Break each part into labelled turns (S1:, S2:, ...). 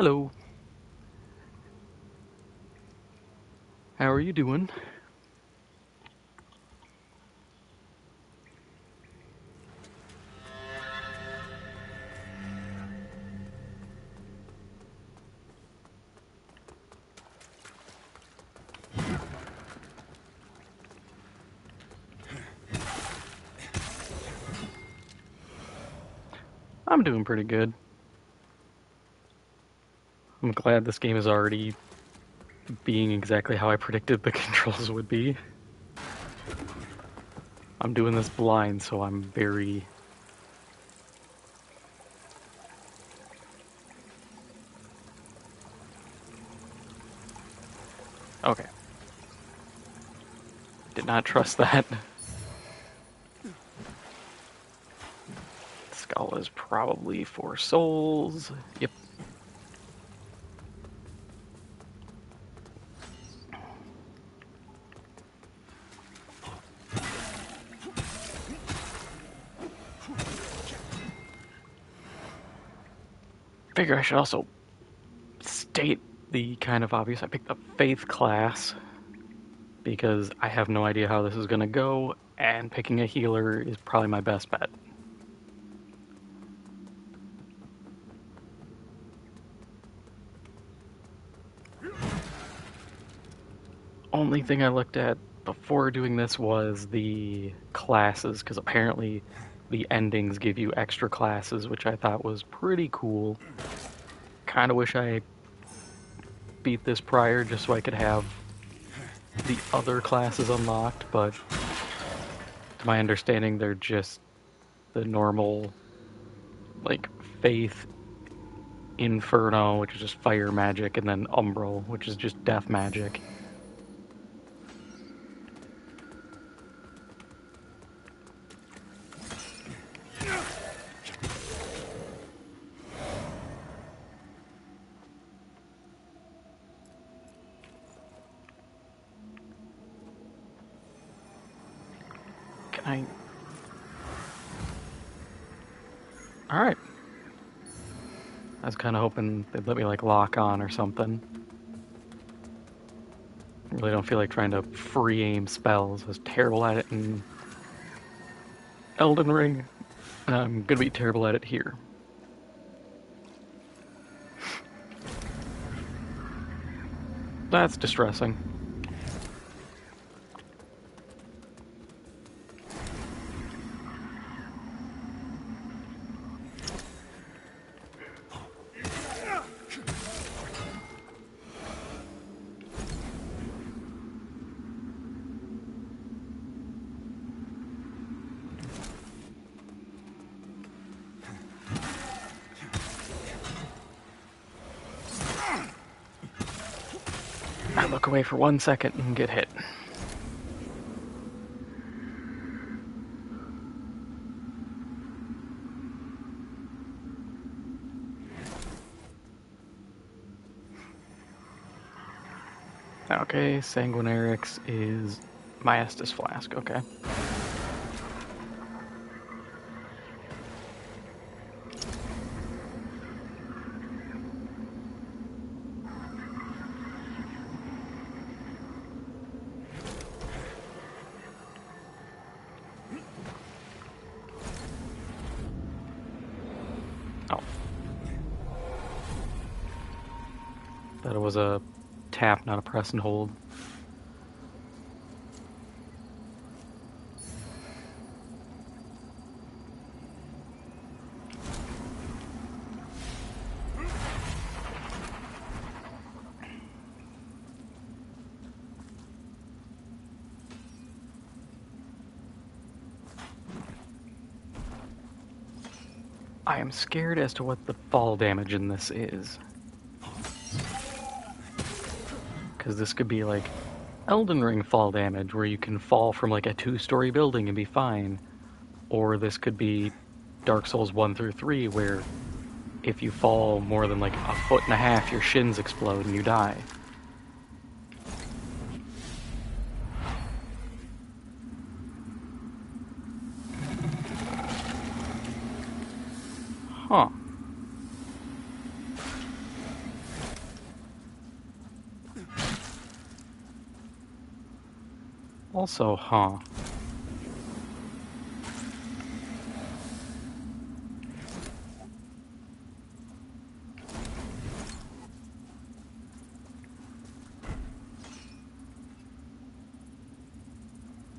S1: Hello. How are you doing? I'm doing pretty good. I'm glad this game is already being exactly how I predicted the controls would be. I'm doing this blind, so I'm very... Okay. Did not trust that. Skull is probably 4 souls. Yep. Figure I should also state the kind of obvious. I picked up Faith class because I have no idea how this is going to go, and picking a healer is probably my best bet. Only thing I looked at before doing this was the classes, because apparently the endings give you extra classes, which I thought was pretty cool. Kind of wish I beat this prior just so I could have the other classes unlocked, but to my understanding, they're just the normal, like, Faith, Inferno, which is just fire magic, and then Umbral, which is just death magic. Can I... Alright. I was kind of hoping they'd let me, like, lock on or something. I really don't feel like trying to free aim spells. I was terrible at it in Elden Ring, and I'm gonna be terrible at it here. That's distressing. I look away for 1 second and get hit. Okay, Sanguinarix is my Estus Flask, okay. Oh. Thought it was a tap, not a press and hold. I am scared as to what the fall damage in this is. Because this could be like Elden Ring fall damage, where you can fall from like a 2-story building and be fine. Or this could be Dark Souls 1 through 3, where if you fall more than like a foot and a half, your shins explode and you die. Huh. Also, huh.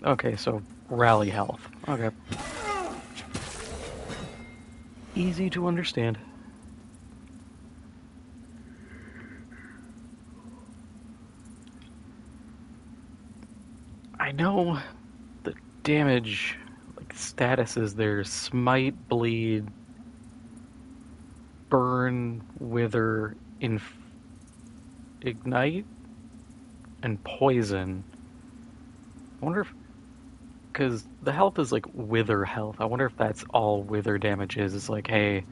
S1: Okay, so rally health. Okay. Easy to understand. I know the damage like statuses there: smite, bleed, burn, wither, ignite, and poison. I wonder if, because the health is like wither health. I wonder if that's all wither damage is. It's like, hey,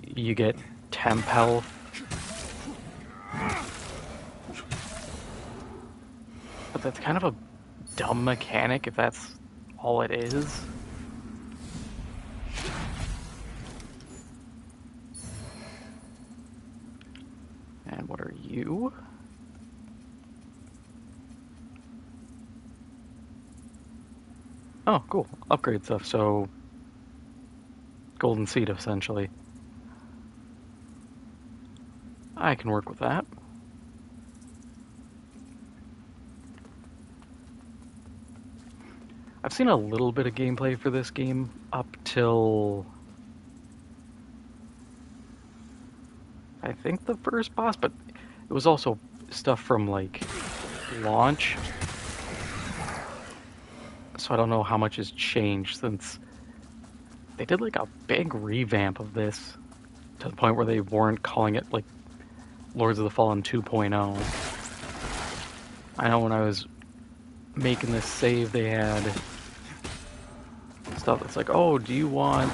S1: you get temp health. But that's kind of a dumb mechanic if that's all it is. And what are you? Oh, cool. Upgrade stuff. So, golden seed, essentially. I can work with that. I've seen a little bit of gameplay for this game up till I think the first boss, but it was also stuff from like launch. So I don't know how much has changed since they did like a big revamp of this to the point where they weren't calling it like Lords of the Fallen 2.0. I know when I was making this save, they had stuff that's like, oh, do you want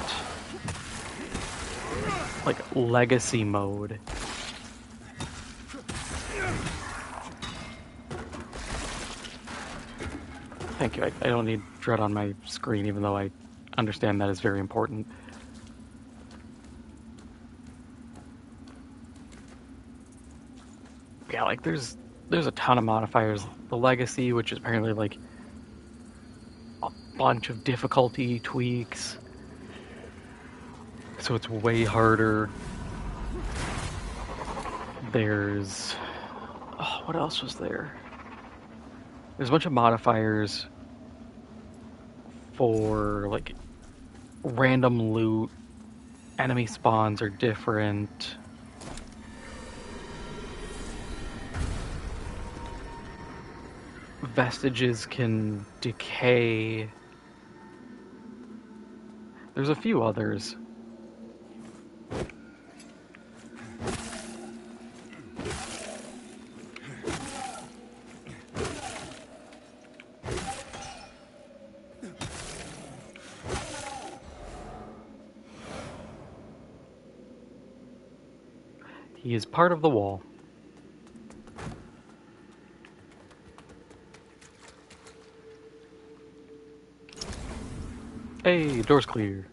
S1: like legacy mode? Thank you. I don't need Dread on my screen, even though I understand that is very important. Yeah, like there's a ton of modifiers. The legacy, which is apparently like a bunch of difficulty tweaks, so it's way harder. There's what else was there? There's a bunch of modifiers for like random loot. Enemy spawns are different. Vestiges can decay. There's a few others. He is part of the wall. Hey, door's clear.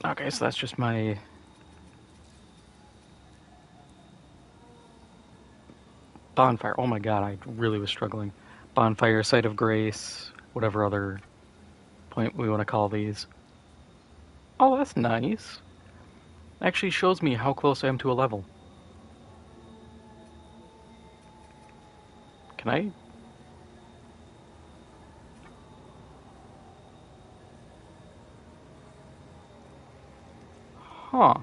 S1: Okay, so that's just my bonfire. Oh my god, I really was struggling. Bonfire, Site of Grace, whatever other point we want to call these. Oh, that's nice. Actually shows me how close I am to a level. Can I? Huh.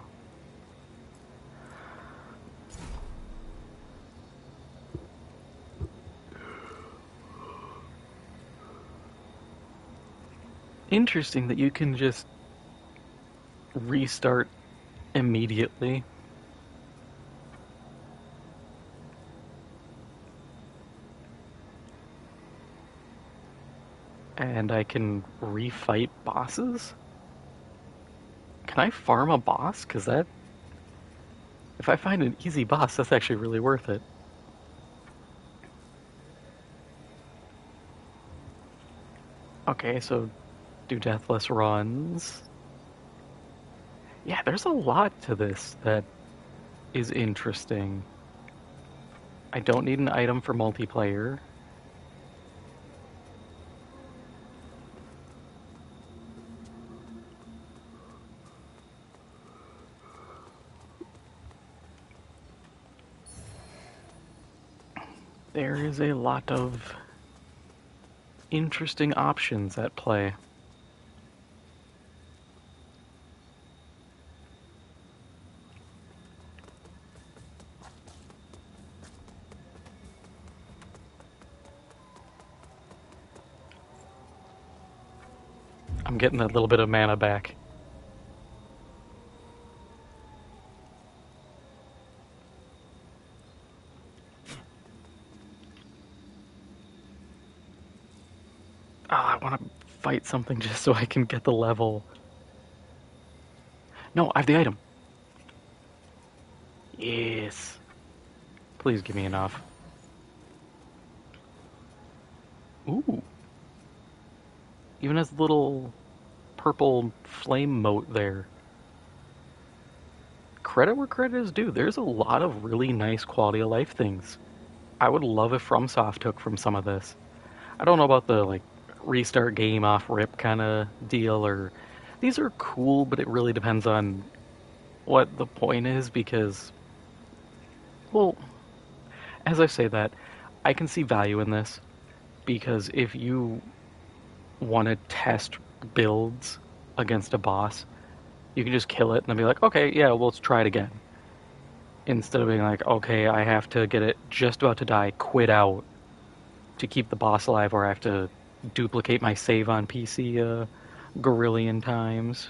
S1: Interesting that you can just restart immediately. And I can refight bosses? Can I farm a boss? Because that... If I find an easy boss, that's actually really worth it. Okay, so do deathless runs. Yeah, there's a lot to this that is interesting. I don't need an item for multiplayer. There is a lot of interesting options at play. I'm getting a little bit of mana back. Oh, I want to fight something just so I can get the level. No, I have the item. Yes. Please give me enough. Ooh. Even has a little purple flame mote there. Credit where credit is due. There's a lot of really nice quality of life things. I would love if FromSoft took from some of this. I don't know about the like restart game off rip kind of deal, or these are cool, but it really depends on what the point is because, well, as I say that, I can see value in this because if you want to test builds against a boss, you can just kill it and then be like, okay, yeah, well, let's try it again. Instead of being like, okay, I have to get it just about to die, quit out to keep the boss alive, or I have to duplicate my save on PC gorillion times.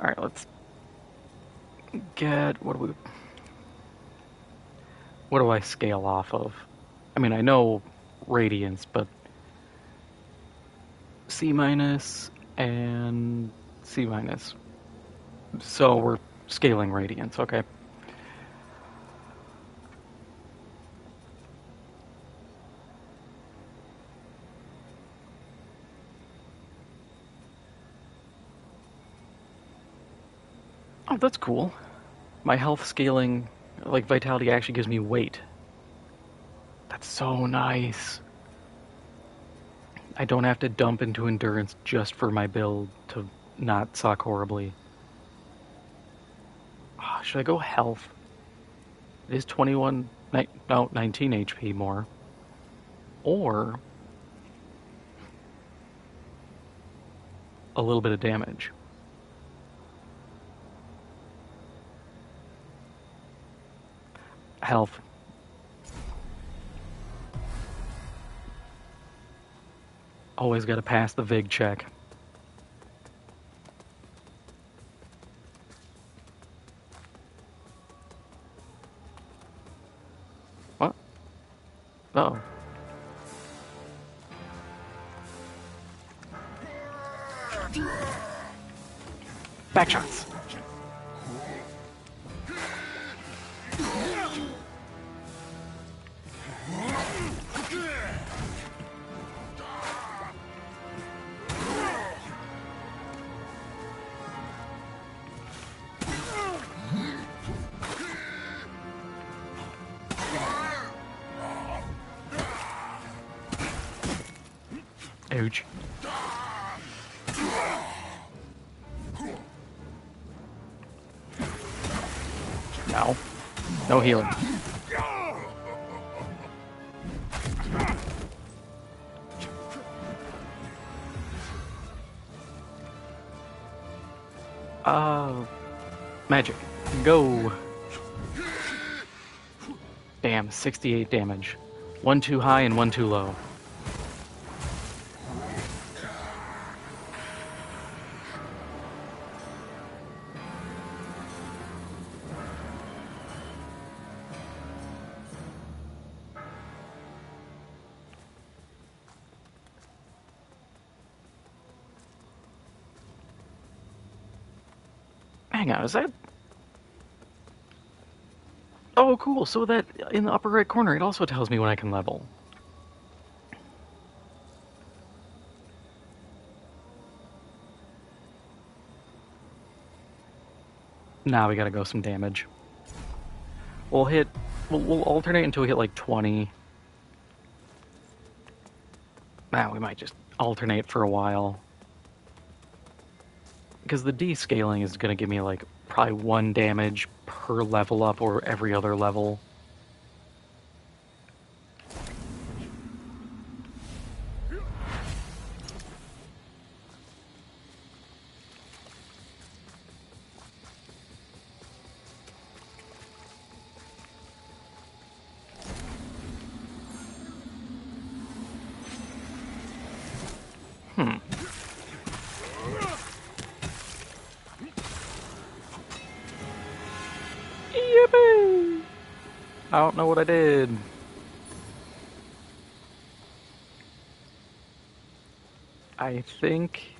S1: All right, let's get what do I scale off of? I mean, I know radiance, but C minus and C minus. So we're scaling radiance, okay? Oh, that's cool. My health scaling, like vitality, actually gives me weight. That's so nice. I don't have to dump into endurance just for my build to not suck horribly. Oh, should I go health? It is 21, no, 19 HP more. Or a little bit of damage. Health. Always got to pass the VIG check. What? Uh oh. Back shots. Ouch. No. No healing. Magic. Go. Damn, 68 damage. One too high and one too low. hang on, is that... Oh, cool, so that in the upper right corner, it also tells me when I can level. Now we gotta go some damage. We'll hit... We'll alternate until we hit like 20. Now we might just alternate for a while. Because the descaling is gonna give me like probably 1 damage per level up or every other level. Yippee! I don't know what I did. I think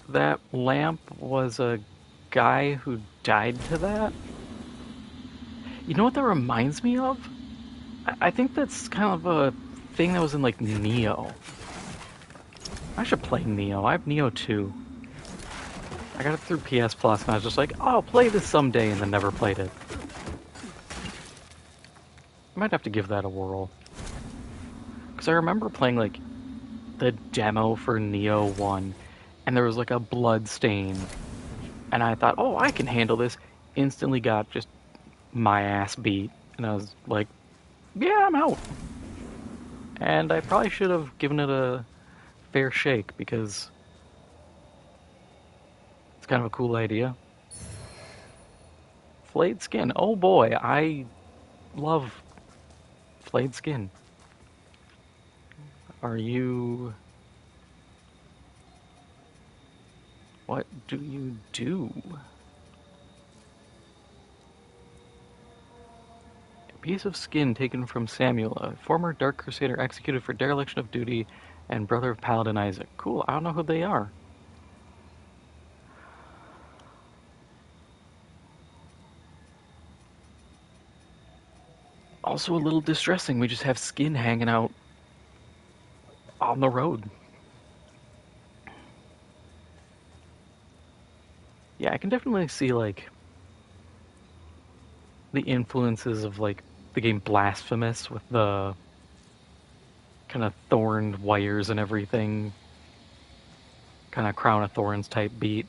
S1: that lamp was a guy who died to that. You know what that reminds me of? I think that's kind of a thing that was in like Neo. I should play Neo. I have Neo 2. I got it through PS Plus and I was just like, oh, I'll play this someday, and then never played it. I might have to give that a whirl. Because I remember playing like the demo for Neo 1 and there was like a blood stain. And I thought, oh, I can handle this. Instantly got just my ass beat. And I was like, yeah, I'm out. And I probably should have given it a fair shake because it's kind of a cool idea. Flayed skin. Oh boy, I love flayed skin. Are you... What do you do? A piece of skin taken from Samuel, a former Dark Crusader executed for dereliction of duty and brother of Paladin Isaac. Cool, I don't know who they are. Also a little distressing, we just have skin hanging out on the road. Yeah, I can definitely see, like, the influences of, like, the game Blasphemous with the kind of thorned wires and everything. Kind of Crown of Thorns type beat.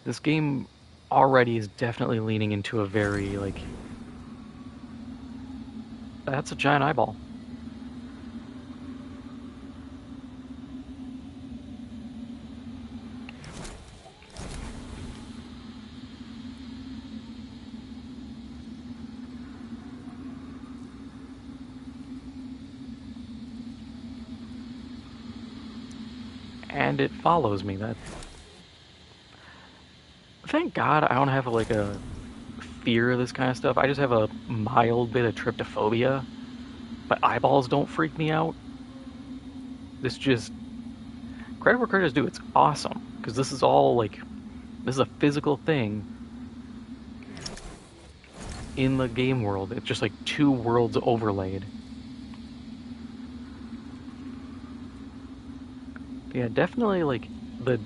S1: This game already is definitely leaning into a very, like... That's a giant eyeball. And it follows me. That... Thank God I don't have like a fear of this kind of stuff. I just have a mild bit of tryptophobia, but eyeballs don't freak me out. This just... Credit where credit is due, it's awesome. Because this is all like... This is a physical thing in the game world. It's just like 2 worlds overlaid. Yeah, definitely like the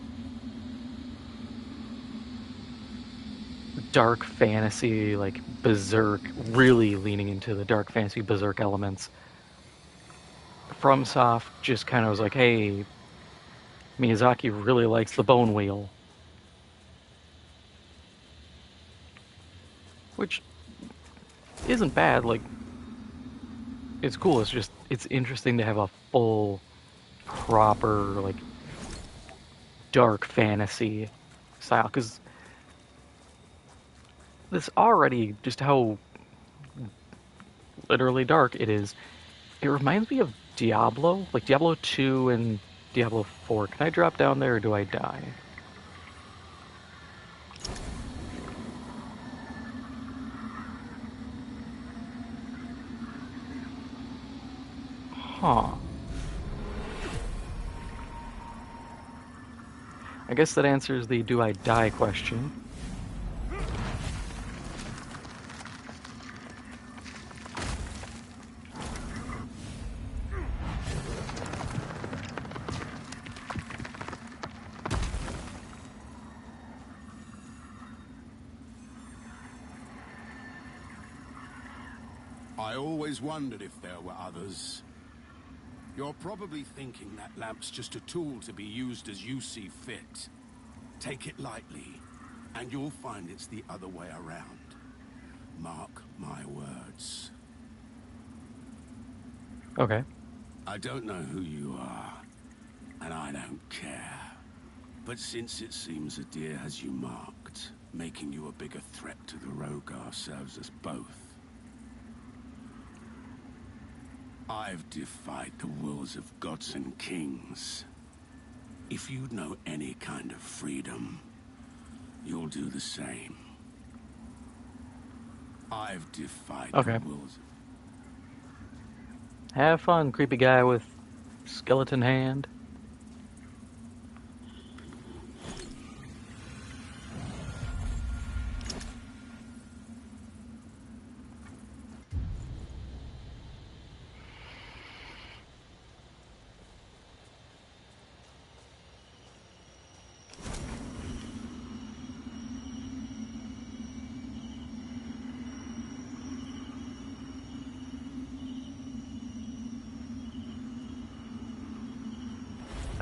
S1: dark fantasy, like Berserk, really leaning into the dark fantasy Berserk elements. FromSoft just kind of was like, hey, Miyazaki really likes the bone wheel. Which isn't bad, like, it's cool, it's just, it's interesting to have a full, proper, like, dark fantasy style, because this already, just how literally dark it is, it reminds me of Diablo, like Diablo 2 and Diablo 4. Can I drop down there or do I die? Huh. I guess that answers the do I die question.
S2: I always wondered if there were others. You're probably thinking that lamp's just a tool to be used as you see fit. Take it lightly, and you'll find it's the other way around. Mark my words.
S1: Okay.
S2: I don't know who you are, and I don't care. But since it seems Adir has you marked, making you a bigger threat to the Rogar serves us both. I've defied the wills of gods and kings. If you know any kind of freedom, you'll do the same. I've defied the
S1: Okay.
S2: wills.
S1: Have fun, creepy guy with skeleton hand.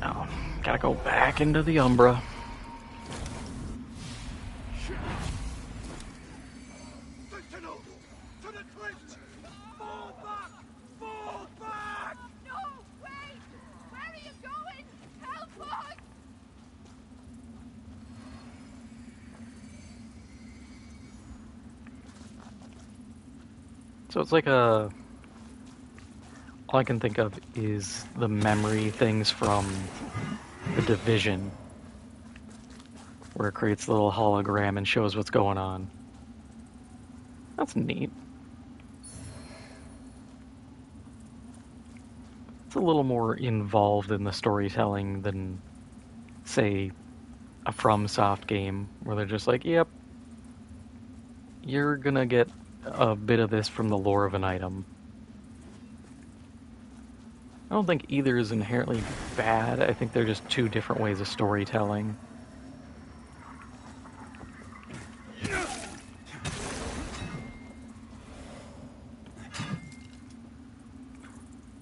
S1: Oh, gotta go back into the Umbra.
S2: Sentinel! To the crypt! Fall back! Fall back!
S3: No! Wait! Where are you going? Help us!
S1: So it's like a... All I can think of is the memory things from The Division, where it creates a little hologram and shows what's going on. That's neat. It's a little more involved in the storytelling than, say, a FromSoft game, where they're just like, yep, you're gonna get a bit of this from the lore of an item. I don't think either is inherently bad. I think they're just two different ways of storytelling.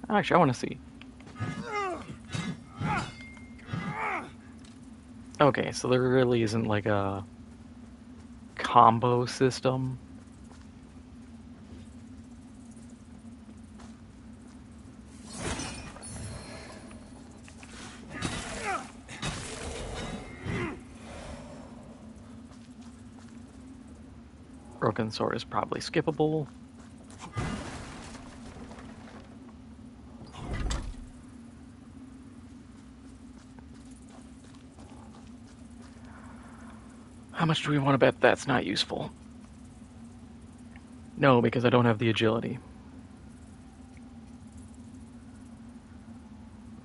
S1: Actually, I want to see. Okay, so there really isn't like a combo system. Broken Sword is probably skippable. How much do we want to bet that's not useful? No, because I don't have the agility.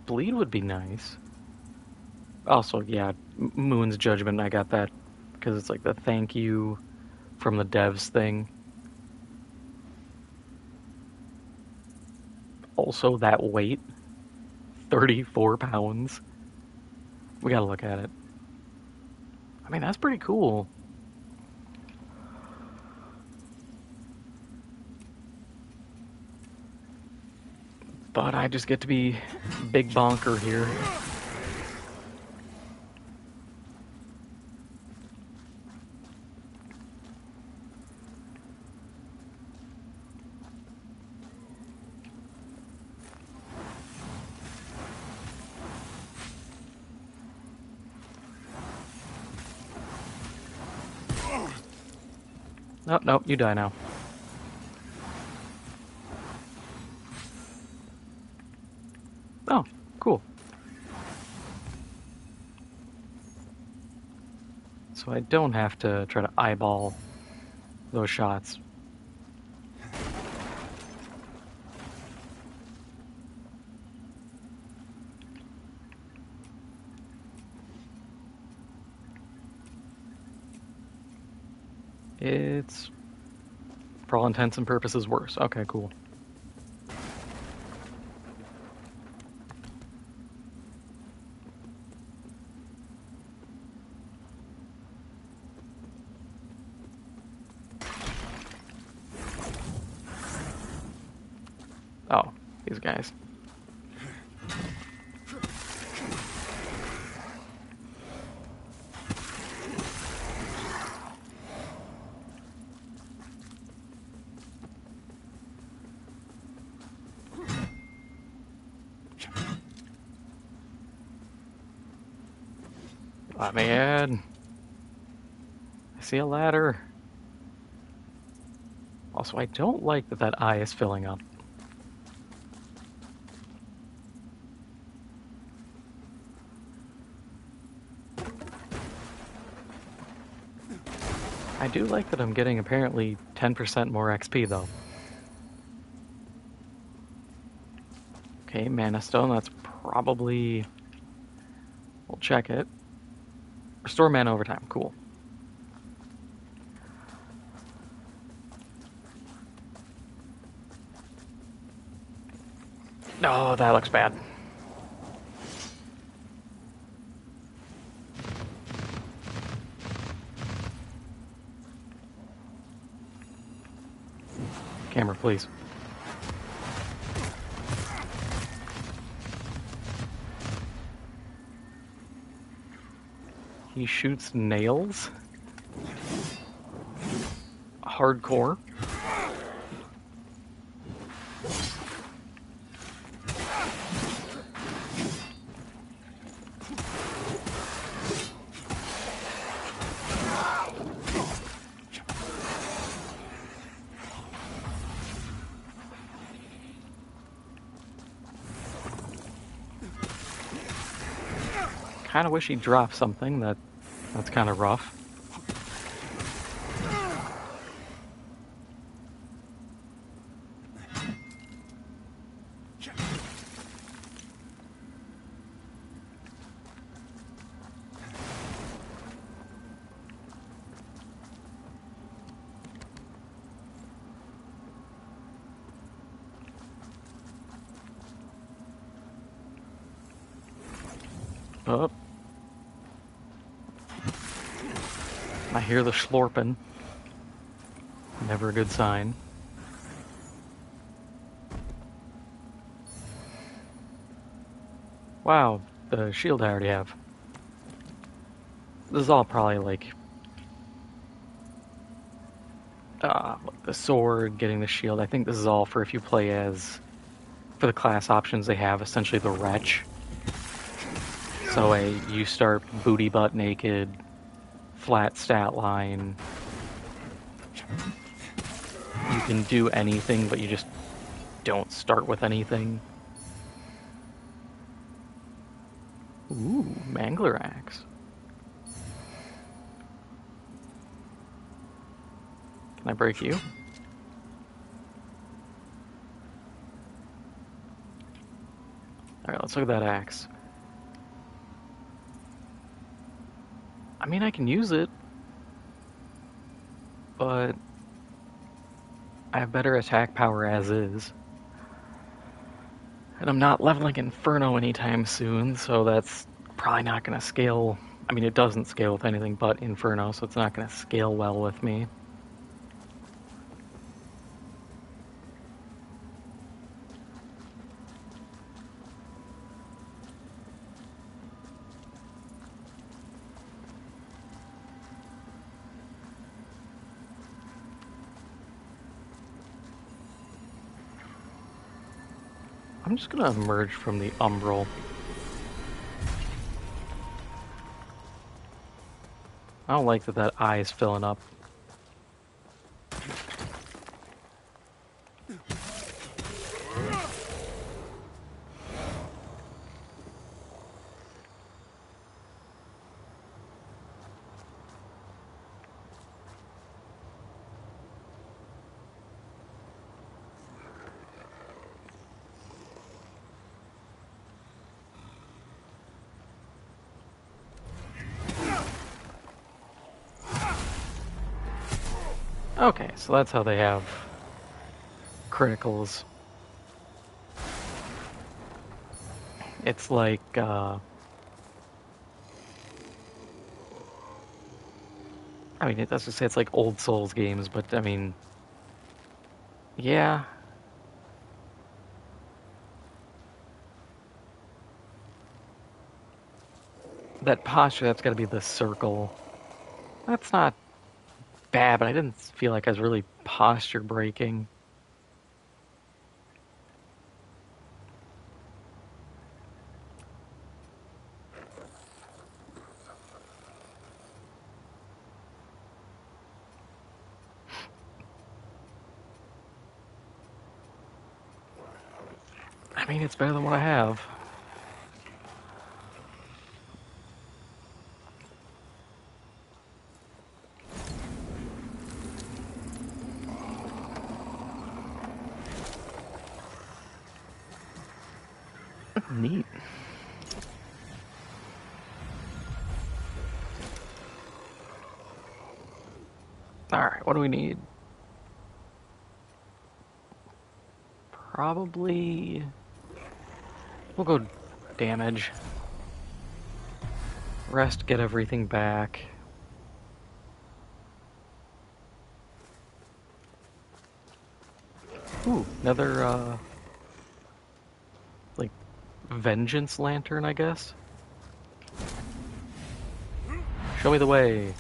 S1: Bleed would be nice. Also, yeah, Moon's Judgment, I got that because it's like the thank you from the devs thing. Also, that weight, 34 pounds. We gotta look at it. I mean, that's pretty cool. But I just get to be big bonker here. Nope, nope, you die now. Oh, cool. So I don't have to try to eyeball those shots. It's, for all intents and purposes, worse. Okay, cool. Oh, these guys. Let me in. I see a ladder. Also, I don't like that that eye is filling up. I do like that I'm getting apparently 10% more XP, though. Okay, Mana Stone, that's probably... We'll check it. Restore mana over time, cool. Oh, that looks bad. Camera, please. He shoots nails? Hardcore. Kind of wish he'd drop something. That's kind of rough. Oh. I hear the slurping. Never a good sign. Wow, the shield I already have. This is all probably like the sword, getting the shield. I think this is all for if you play as, for the class options they have, essentially the Wretch. So you start booty butt naked, flat stat line. You can do anything, but you just don't start with anything. Ooh, Mangler Axe. Can I break you? Alright, let's look at that axe. I mean, I can use it, but I have better attack power as is. And I'm not leveling Inferno anytime soon, so that's probably not going to scale. I mean, it doesn't scale with anything but Inferno, so it's not going to scale well with me. I'm just going to emerge from the Umbral. I don't like that that eye is filling up. Okay, so that's how they have criticals. It's like, I mean, it doesn't say it's like old Souls games, but I mean, yeah. That posture, that's got to be the circle. That's not bad, but I didn't feel like I was really posture breaking. I mean, it's better than what I have. Neat. Alright, what do we need? Probably... We'll go damage. Rest, get everything back. Ooh, another, like, vengeance lantern, I guess? Show me the way.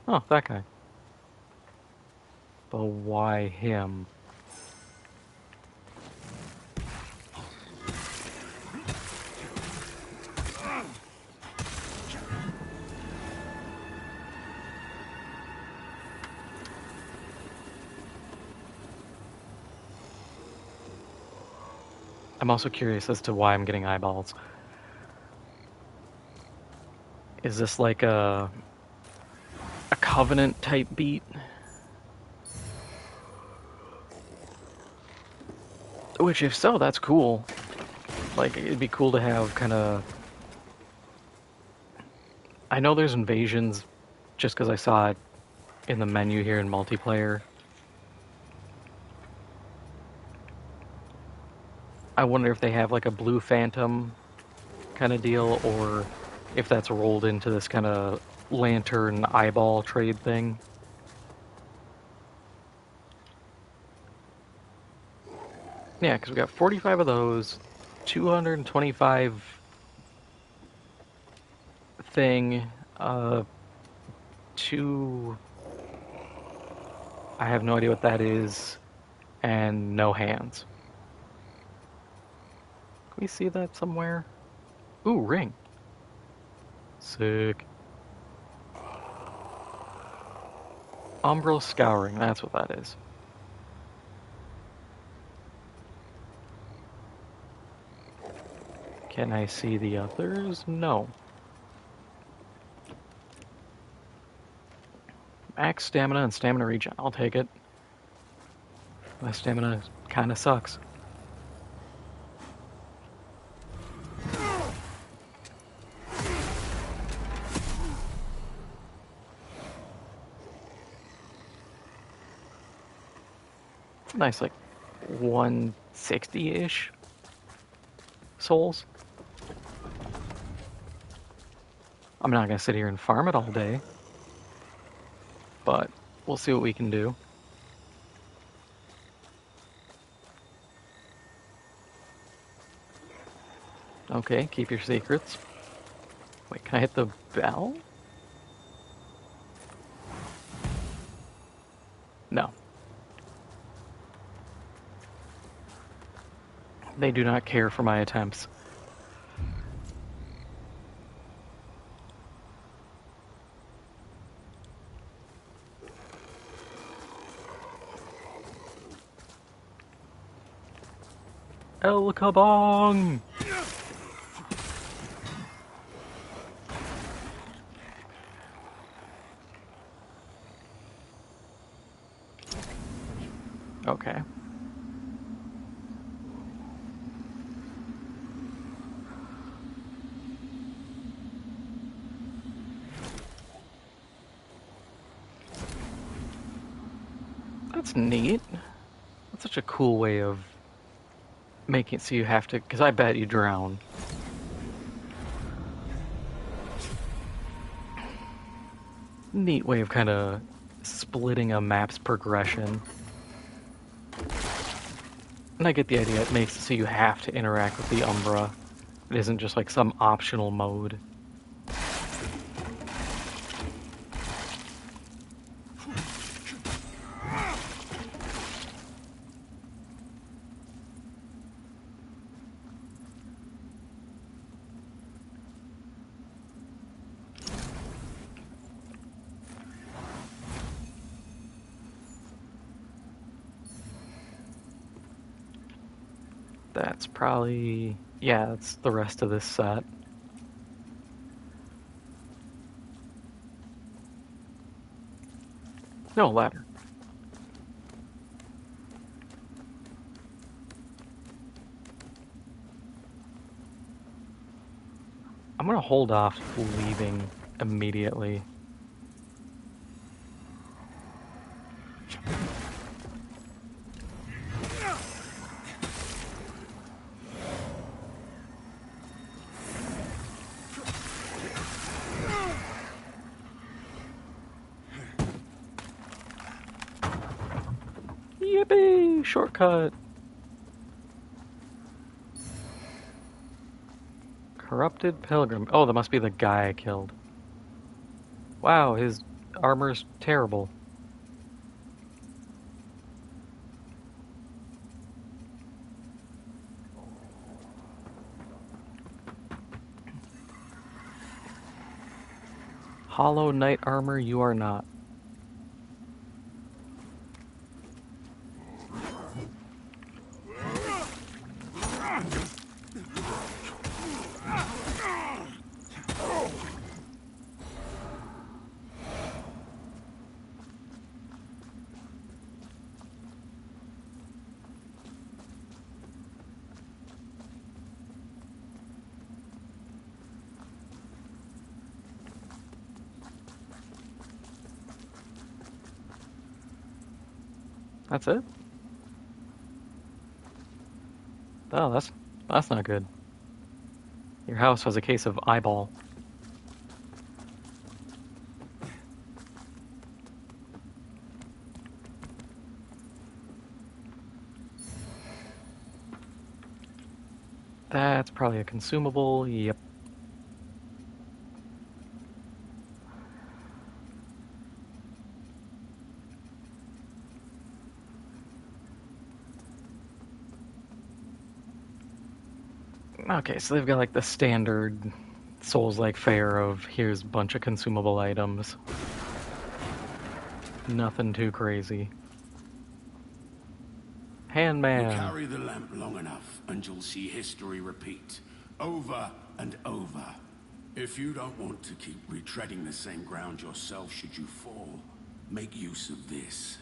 S1: Oh, that guy. But why him? I'm also curious as to why I'm getting eyeballs. Is this like a Covenant type beat? Which, if so, that's cool. Like, it'd be cool to have kind of... I know there's invasions just because I saw it in the menu here in multiplayer. I wonder if they have like a Blue Phantom kind of deal, or if that's rolled into this kind of lantern eyeball trade thing. Yeah, because we got 45 of those, 225 thing, two... I have no idea what that is, and no hands. Can we see that somewhere? Ooh, ring. Sick. Umbral Scouring, that's what that is. Can I see the others? No. Max stamina and stamina regen. I'll take it. My stamina kind of sucks. It's nice, like 160-ish souls. I'm not gonna sit here and farm it all day, but we'll see what we can do. Okay, keep your secrets. Wait, can I hit the bell? No. They do not care for my attempts. El Kabong! Okay. That's neat. That's such a cool way of making it so you have to, because I bet you drown. Neat way of kind of splitting a map's progression. And I get the idea, it makes it so you have to interact with the Umbra. It isn't just like some optional mode. That's probably... yeah, that's the rest of this set. No, ladder. I'm gonna hold off leaving immediately. Yippee! Shortcut! Corrupted Pilgrim. Oh, that must be the guy I killed. Wow, his armor's terrible. Hollow Knight armor, you are not. That's it? Oh, that's not good. Your house has a case of eyeball. That's probably a consumable. Yep. Okay, so they've got like the standard Souls-like fare of here's a bunch of consumable items. Nothing too crazy.
S2: You
S1: Handman.
S2: carry the lamp long enough, and you'll see history repeat, over and over. If you don't want to keep retreading the same ground yourself should you fall, make use of this.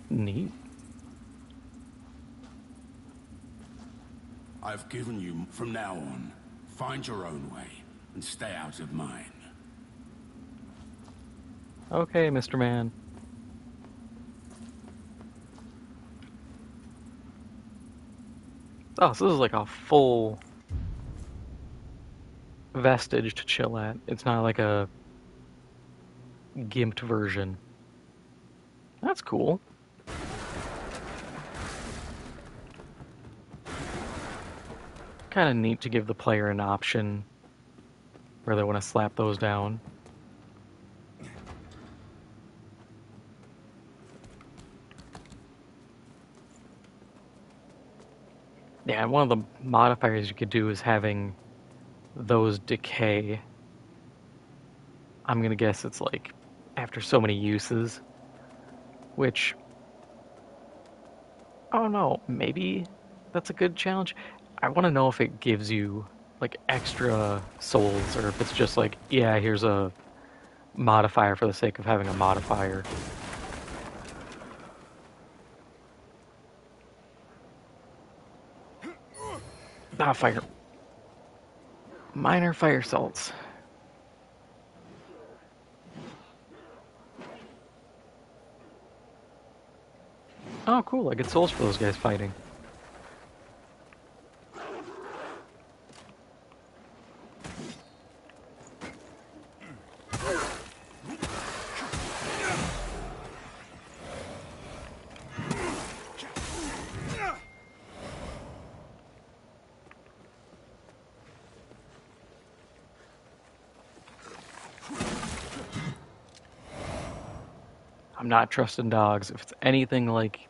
S1: Neat.
S2: I've given you from now on. Find your own way, and stay out of mine.
S1: Okay, Mr. Man. Oh, so this is like a full vestige to chill at. It's not like a gimped version. That's cool. Kind of neat to give the player an option where they want to slap those down. Yeah, and one of the modifiers you could do is having those decay. I'm gonna guess it's like after so many uses, which, oh no, maybe that's a good challenge. I want to know if it gives you like extra souls or if it's just like, yeah, here's a modifier for the sake of having a modifier. Ah, fire. Minor fire salts. Oh, cool. I get souls for those guys fighting. I'm not trusting dogs. If it's anything like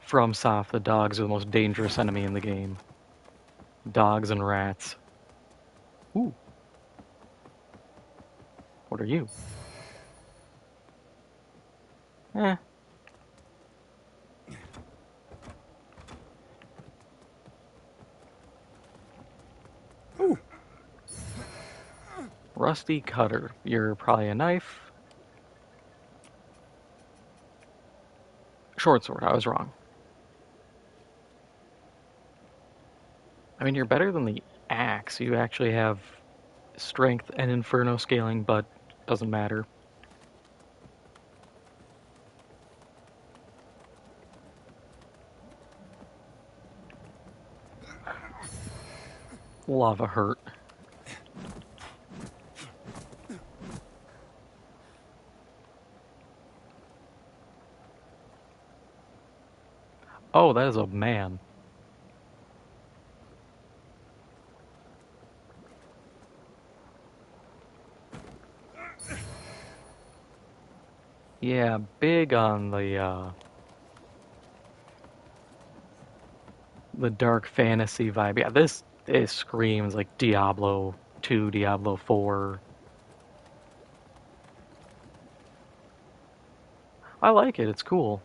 S1: FromSoft, the dogs are the most dangerous enemy in the game. Dogs and rats. Ooh. What are you? Eh. Ooh. Rusty cutter. You're probably a knife. Short sword. I was wrong. I mean, you're better than the axe. You actually have strength and inferno scaling, but doesn't matter. Lava hurt. Oh, that is a man. Yeah, big on the dark fantasy vibe. Yeah, this it screams like Diablo 2, Diablo 4. I like it. It's cool.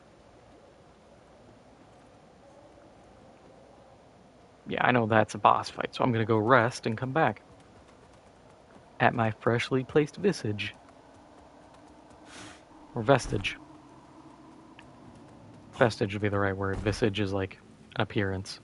S1: Yeah, I know that's a boss fight, so I'm gonna go rest and come back. At my freshly placed visage. Or vestige. Vestige would be the right word. Visage is like an appearance.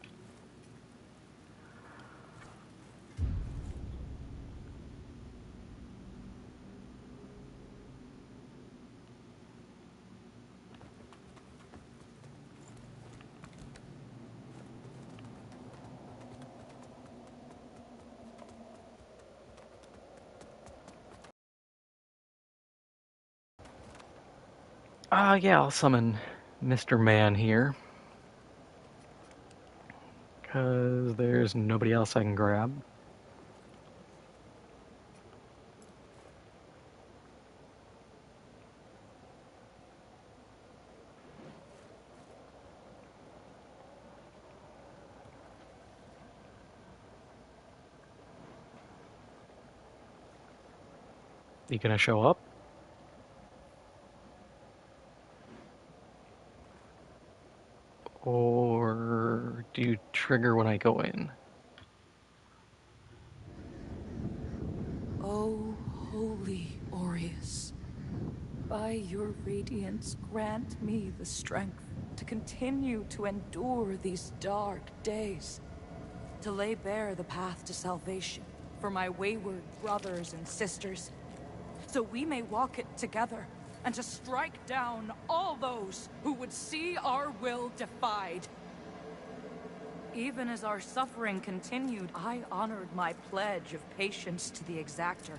S1: Yeah, I'll summon Mr. Man here. Because there's nobody else I can grab. You gonna show up? Or do you trigger when I go in?
S4: O holy Aureus, by your radiance grant me the strength to continue to endure these dark days, to lay bare the path to salvation for my wayward brothers and sisters, so we may walk it together, and to strike down all those who would see our will defied. Even as our suffering continued, I honored my pledge of patience to the Exactor.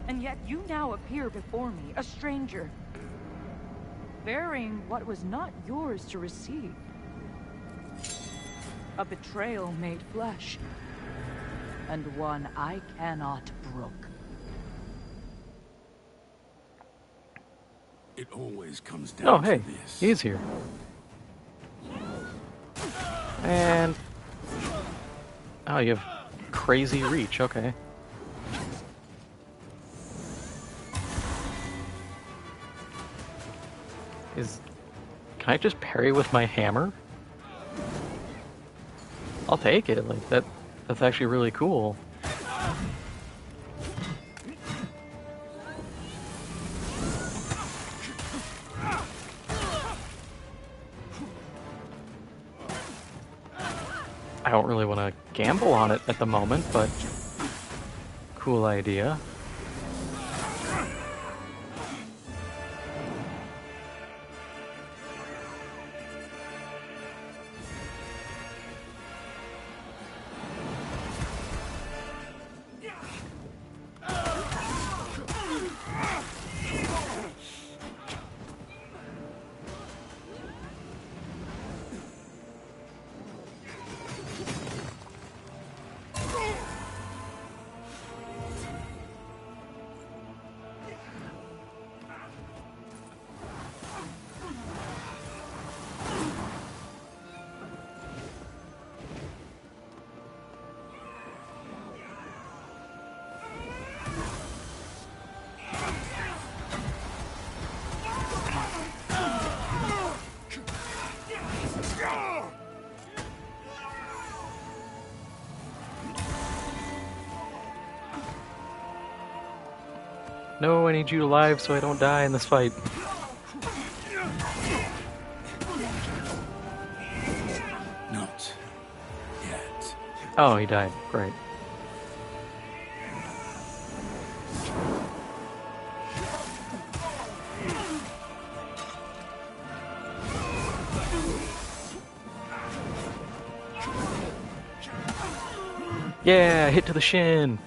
S4: And yet you now appear before me, a stranger, bearing what was not yours to receive. A betrayal made flesh, and one I cannot brook.
S2: It always comes down
S1: Oh, hey,
S2: to this.
S1: he's here. And... oh, you have crazy reach, okay. Can I just parry with my hammer? I'll take it, like, that's actually really cool. I don't really want to gamble on it at the moment, but cool idea. No, I need you alive so I don't die in this fight.
S2: Not yet.
S1: Oh, he died. Great. Yeah, hit to the shin.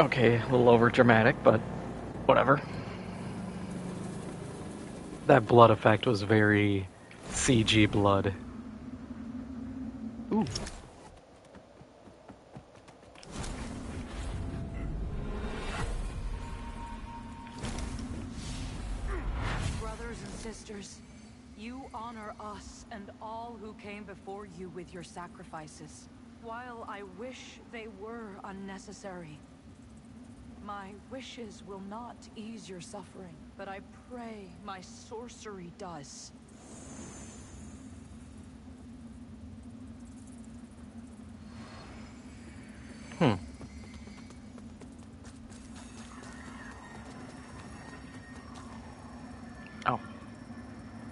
S1: Okay, a little over dramatic, but whatever. That blood effect was very CG blood. Ooh.
S4: Brothers and sisters, you honor us and all who came before you with your sacrifices. While I wish they were unnecessary, my wishes will not ease your suffering, but I pray my sorcery does.
S1: Oh.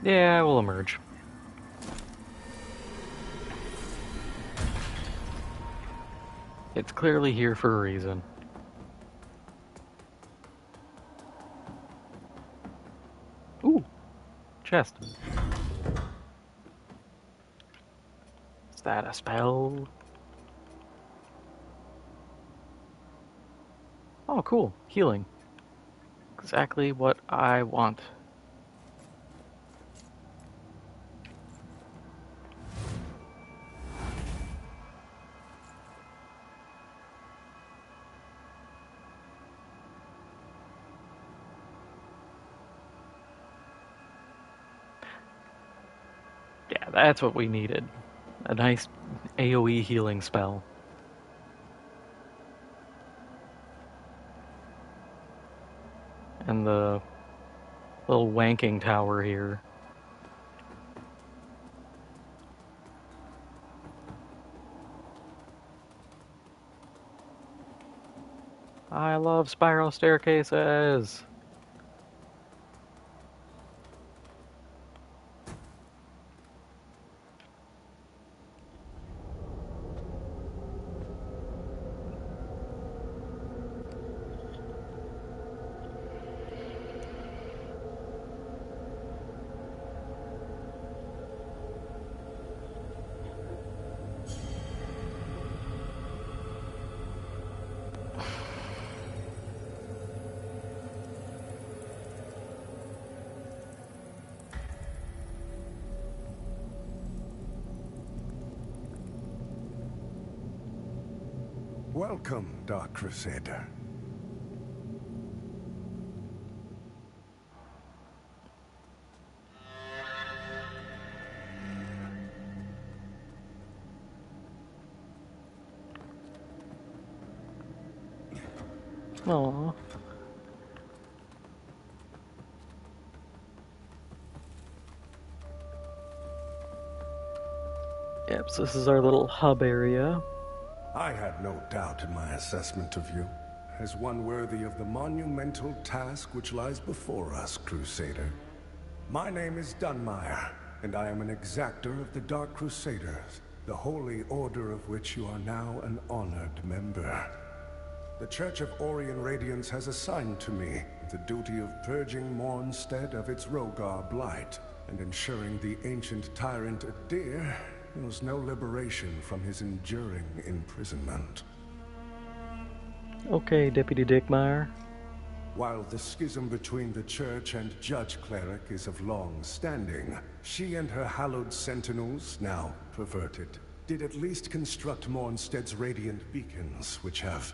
S1: Yeah, I will emerge. It's clearly here for a reason. Ooh. Chest. Is that a spell? Oh, cool. Healing. Exactly what I want. Yeah, that's what we needed. A nice AoE healing spell. And the little wanking tower here. I love spiral staircases.
S5: Welcome, Dark Crusader.
S1: Aww. Yep, so this is our little hub area.
S5: I had no doubt in my assessment of you, as one worthy of the monumental task which lies before us, Crusader. My name is Dunmire, and I am an exactor of the Dark Crusaders, the holy order of which you are now an honored member. The Church of Orien Radiance has assigned to me the duty of purging Mornstead of its Rogar blight, and ensuring the ancient tyrant Adir knows no liberation from his enduring imprisonment.
S1: Okay, Deputy Dickmeyer.
S5: While the schism between the Church and Judge Cleric is of long standing, she and her hallowed sentinels, now perverted, did at least construct Mornstead's radiant beacons, which have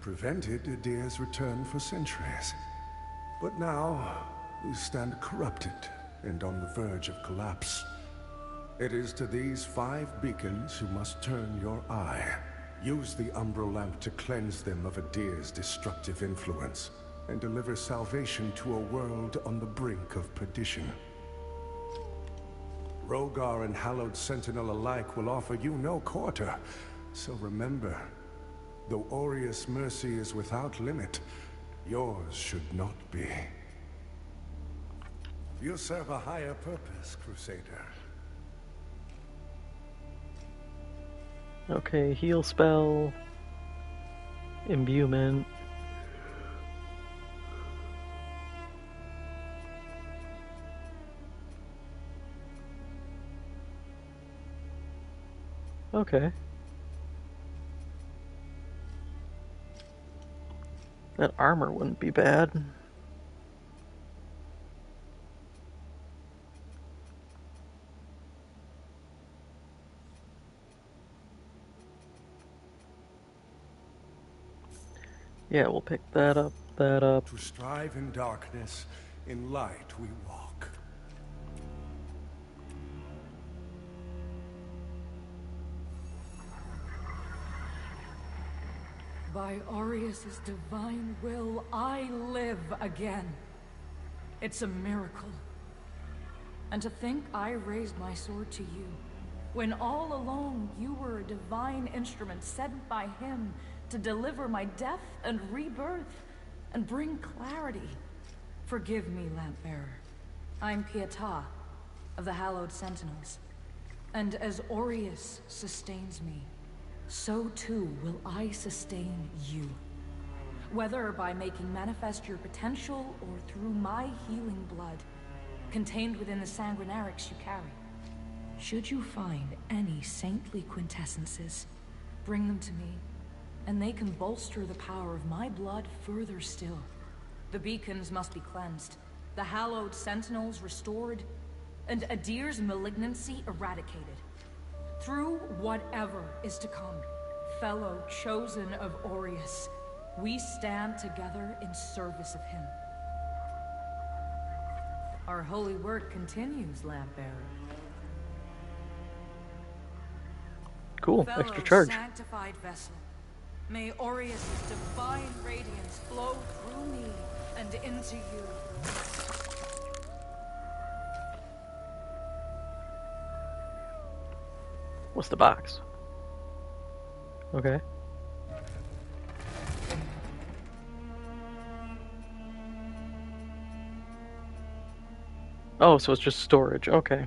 S5: prevented Adir's return for centuries. But now, we stand corrupted and on the verge of collapse. It is to these 5 beacons you must turn your eye. Use the Umbral Lamp to cleanse them of Adir's destructive influence, and deliver salvation to a world on the brink of perdition. Rogar and Hallowed Sentinel alike will offer you no quarter, so remember, though Aureus' mercy is without limit, yours should not be. You serve a higher purpose, Crusader.
S1: Okay, heal spell. Imbuement. Okay. That armor wouldn't be bad. Yeah, we'll pick that up, that up.
S5: To strive in darkness, in light we walk.
S4: By Aureus' divine will, I live again. It's a miracle. And to think I raised my sword to you, when all along you were a divine instrument sent by him to deliver my death and rebirth, and bring clarity. Forgive me, Lampbearer. I'm Pietà, of the Hallowed Sentinels. And as Aureus sustains me, so too will I sustain you. Whether by making manifest your potential or through my healing blood, contained within the sanguinarics you carry. Should you find any saintly quintessences, bring them to me, and they can bolster the power of my blood further still. The beacons must be cleansed, the hallowed sentinels restored, and Adir's malignancy eradicated. Through whatever is to come, fellow chosen of Aureus, we stand together in service of him. Our holy work continues, Lampbearer.
S1: Cool,
S4: Fellow
S1: extra charge.
S4: Sanctified vessel, may Aureus' divine radiance flow through me and into you.
S1: What's the box? Okay. Oh, so it's just storage. Okay.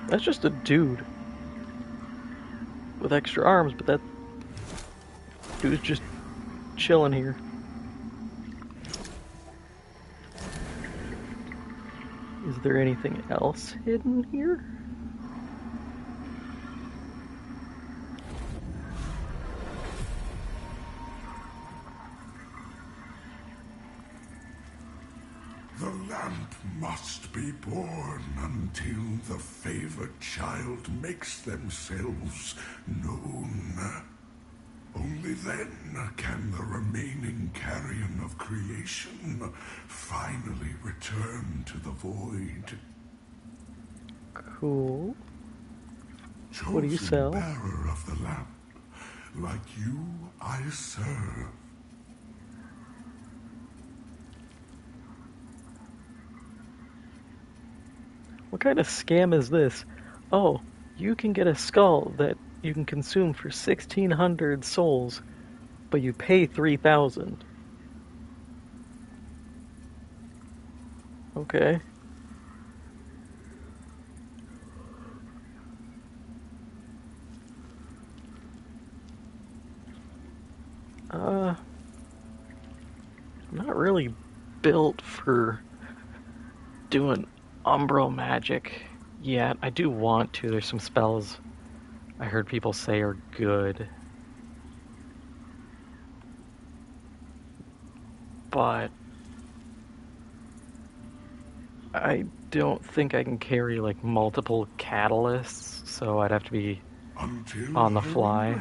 S1: That's just a dude with extra arms, but that dude's just chilling here. Is there anything else hidden here?
S5: The lamp must be born until the favored child makes themselves known. Only then can the remaining carrion of creation finally return to the void.
S1: Cool. What do you
S5: Chosen
S1: sell?
S5: bearer of the lamp, like you I serve.
S1: What kind of scam is this? Oh, you can get a skull that you can consume for 1,600 souls, but you pay 3,000. Okay. I'm not really built for doing umbral magic yet. I do want to. There's some spells I heard people say are good. But I don't think I can carry like multiple catalysts, so I'd have to be on the fly.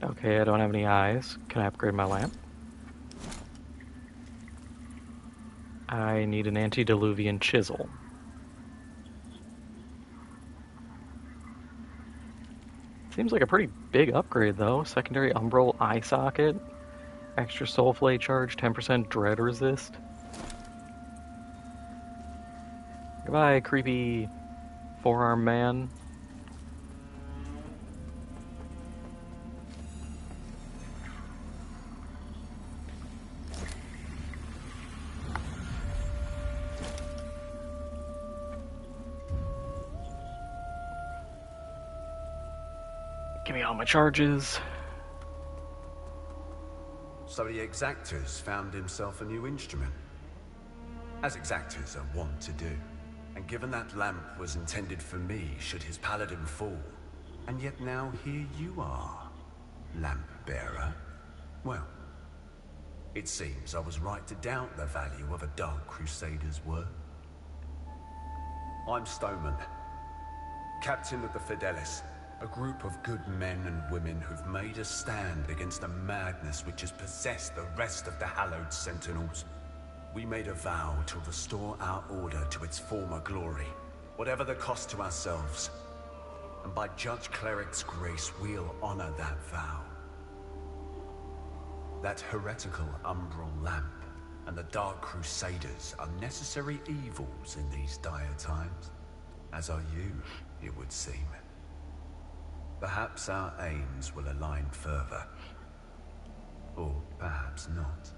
S1: Okay, I don't have any eyes. Can I upgrade my lamp? I need an antediluvian chisel. Seems like a pretty big upgrade though. Secondary umbral eye socket, extra soul flay charge, 10% dread resist. Goodbye, creepy forearm man. Give me all my charges.
S6: So the Exactors found himself a new instrument. As Exactors are wont to do. And given that lamp was intended for me should his paladin fall. And yet now here you are, lamp bearer. Well, it seems I was right to doubt the value of a Dark Crusader's word. I'm Stoneman, captain of the Fidelis. A group of good men and women who've made a stand against the madness which has possessed the rest of the hallowed Sentinels. We made a vow to restore our order to its former glory, whatever the cost to ourselves. And by Judge Cleric's grace, we'll honor that vow. That heretical umbral lamp and the Dark Crusaders are necessary evils in these dire times, as are you, it would seem. Perhaps our aims will align further. Or perhaps not.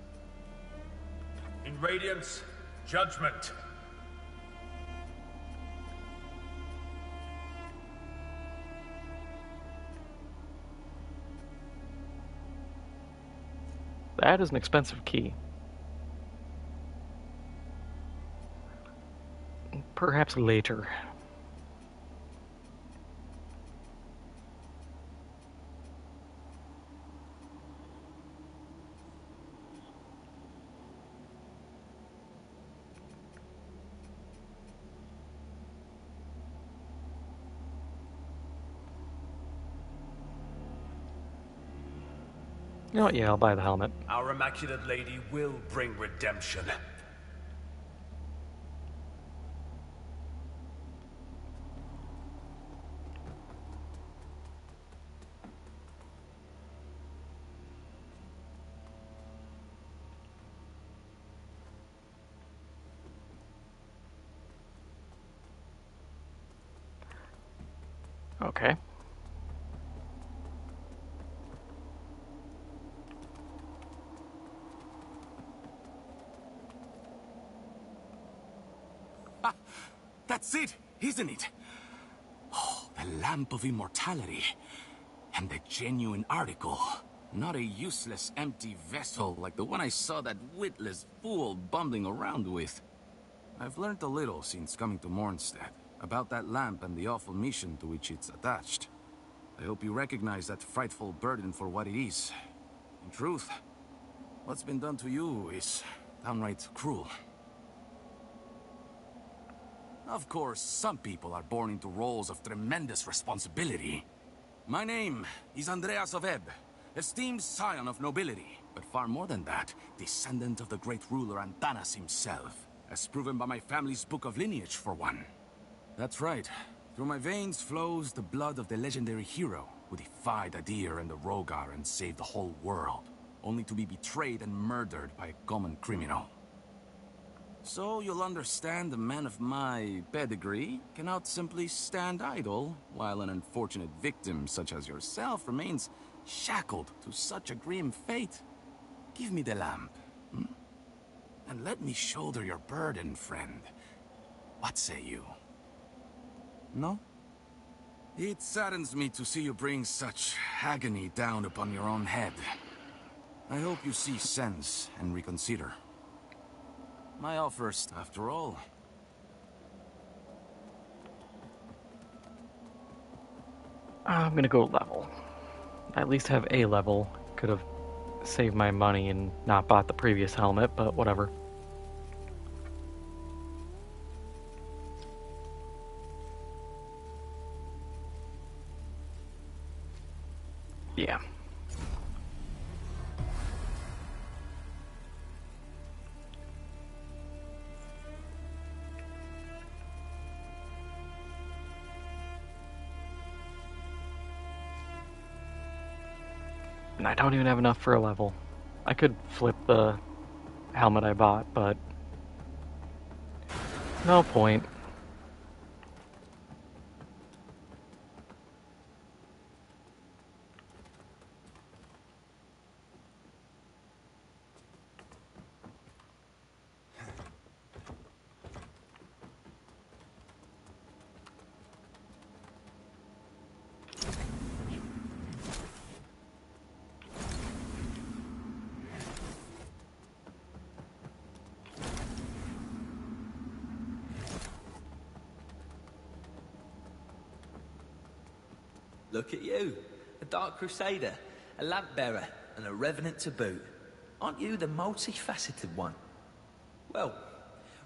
S7: In Radiance, judgment.
S1: That is an expensive key. Perhaps later. You know what, yeah, I'll buy the helmet.
S6: Our Immaculate Lady will bring redemption.
S1: Okay.
S2: That's it, isn't it? Oh, the Lamp of Immortality. And the genuine article.
S8: Not a useless, empty vessel like the one I saw that witless fool bumbling around with. I've learned a little since coming to Mornstead about that lamp and the awful mission to which it's attached. I hope you recognize that frightful burden for what it is. In truth, what's been done to you is downright cruel. Of course, some people are born into roles of tremendous responsibility. My name is Andreas of Ebb, esteemed scion of nobility, but far more than that, descendant of the great ruler Antanas himself, as proven by my family's book of lineage, for one. That's right. Through my veins flows the blood of the legendary hero who defied Adir and the Rogar and saved the whole world, only to be betrayed and murdered by a common criminal. So you'll understand a man of my pedigree cannot simply stand idle, while an unfortunate victim such as yourself remains shackled to such a grim fate. Give me the lamp, and let me shoulder your burden, friend. What say you? No? It saddens me to see you bring such agony down upon your own head. I hope you see sense and reconsider. My offers, after all.
S1: I'm gonna go level. I at least have a level. Could have saved my money and not bought the previous helmet, but whatever. Yeah. And I don't even have enough for a level. I could flip the helmet I bought, but no point.
S9: Look at you, a Dark Crusader, a lamp bearer, and a revenant to boot. Aren't you the multifaceted one? Well,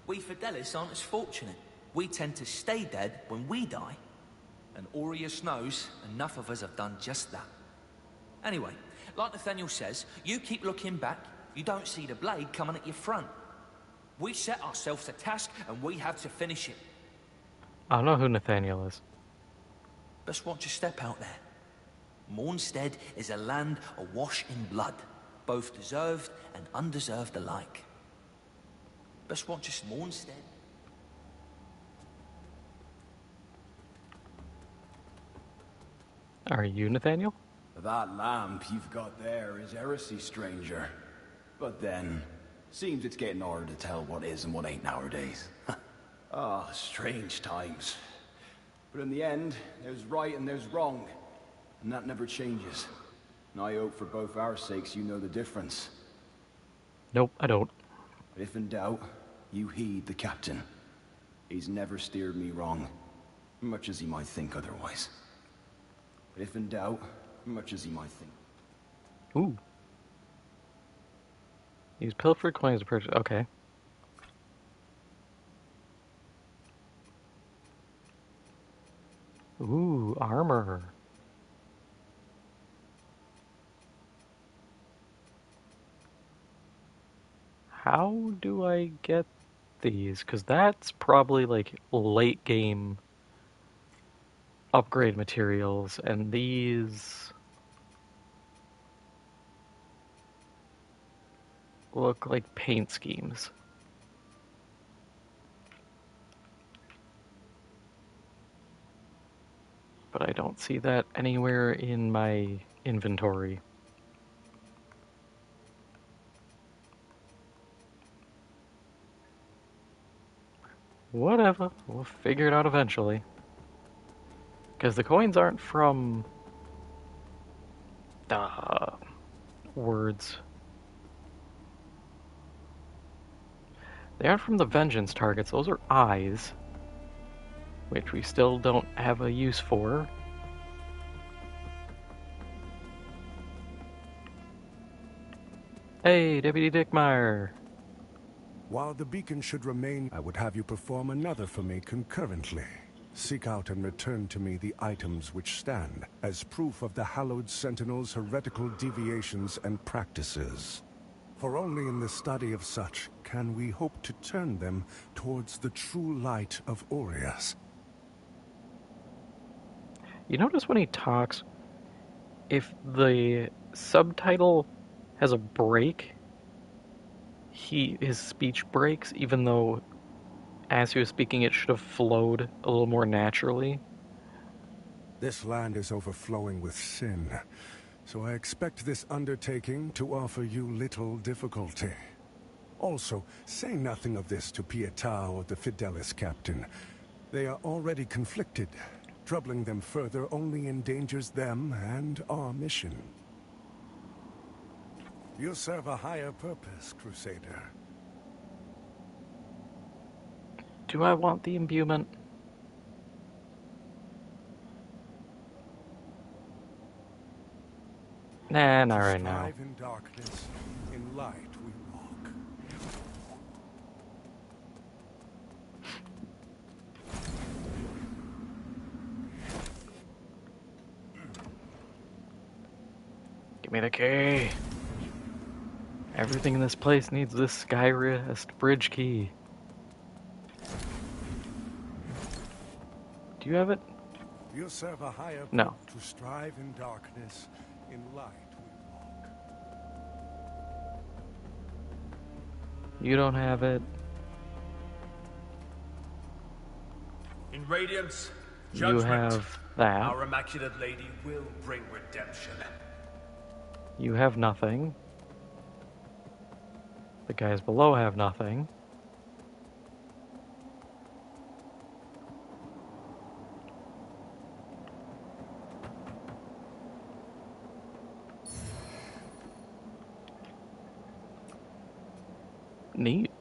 S9: we Fidelis aren't as fortunate. We tend to stay dead when we die. And Aureus knows enough of us have done just that. Anyway, like Nathaniel says, you keep looking back, you don't see the blade coming at your front. We set ourselves a task and we have to finish it.
S1: I don't know who Nathaniel is.
S9: Just watch your step out there. Mornstead is a land awash in blood, both deserved and undeserved alike. Best watch us, Mornstead.
S1: Are you Nathaniel?
S10: That lamp you've got there is heresy, stranger. But then, seems it's getting harder to tell what is and what ain't nowadays. Ah, strange times. But in the end, there's right and there's wrong. And that never changes. And I hope for both our sakes you know the difference.
S1: Nope, I don't.
S10: But if in doubt, you heed the captain. He's never steered me wrong, much as he might think otherwise. But if in doubt, much as he might think.
S1: Ooh. Use pilfered coins to purchase. Okay. Ooh, armor. How do I get these? Because that's probably like late game upgrade materials, and these look like paint schemes. But I don't see that anywhere in my inventory. Whatever, we'll figure it out eventually. Because the coins aren't from words. They aren't from the vengeance targets. Those are eyes, which we still don't have a use for. Hey, Deputy Dickmeyer.
S5: While the beacon should remain, I would have you perform another for me concurrently. Seek out and return to me the items which stand as proof of the Hallowed Sentinel's heretical deviations and practices. For only in the study of such can we hope to turn them towards the true light of Aureus.
S1: You notice when he talks, if the subtitle has a break, his speech breaks, even though as he was speaking it should have flowed a little more naturally.
S5: This land is overflowing with sin, so I expect this undertaking to offer you little difficulty. Also, say nothing of this to Pietà or the Fidelis captain. They are already conflicted. Troubling them further only endangers them and our mission. You serve a higher purpose, Crusader.
S1: Do I want the imbuement? Nah, not right now.
S5: Strive in darkness, in light we walk.
S1: Give me the key. Everything in this place needs this Skyrest bridge key. Do you have it?
S5: You serve a higher
S1: No.
S5: to strive in darkness, in light we walk.
S1: You don't have it.
S7: In Radiance,
S1: You
S7: judgment.
S1: have that.
S7: Our Immaculate Lady will bring redemption.
S1: You have nothing. The guys below have nothing. Neat.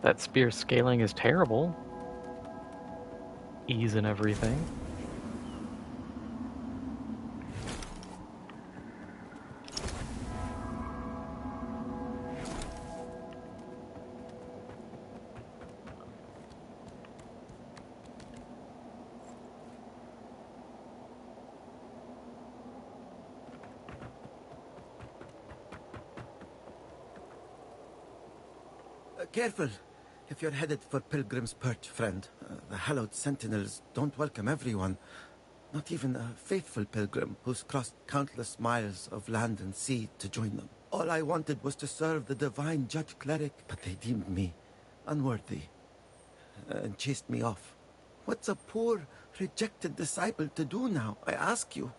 S1: That spear scaling is terrible. Ease and everything.
S11: Careful, if you're headed for Pilgrim's Perch, friend. The Hallowed Sentinels don't welcome everyone. Not even a faithful pilgrim who's crossed countless miles of land and sea to join them. All I wanted was to serve the divine Judge Cleric, but they deemed me unworthy and chased me off. What's a poor, rejected disciple to do now, I ask you?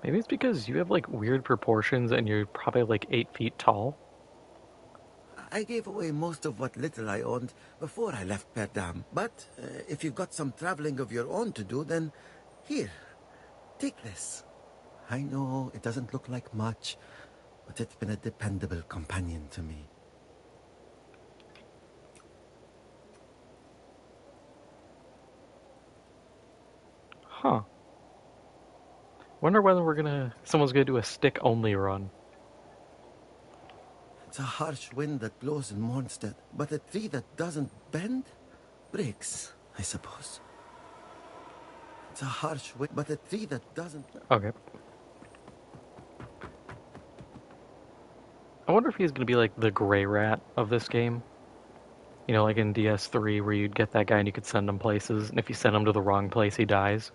S1: Maybe it's because you have like weird proportions and you're probably like 8 feet tall.
S11: I gave away most of what little I owned before I left Perdam. But if you've got some traveling of your own to do, then here, take this. I know it doesn't look like much, but it's been a dependable companion to me.
S1: Huh. Wonder whether someone's gonna do a stick-only run.
S11: It's a harsh wind that blows in Mornstead, but a tree that doesn't bend breaks, I suppose. It's a harsh wind, but a tree that doesn't...
S1: Okay. I wonder if he's gonna be like the gray rat of this game. You know, like in DS3 where you'd get that guy and you could send him places, and if you send him to the wrong place, he dies.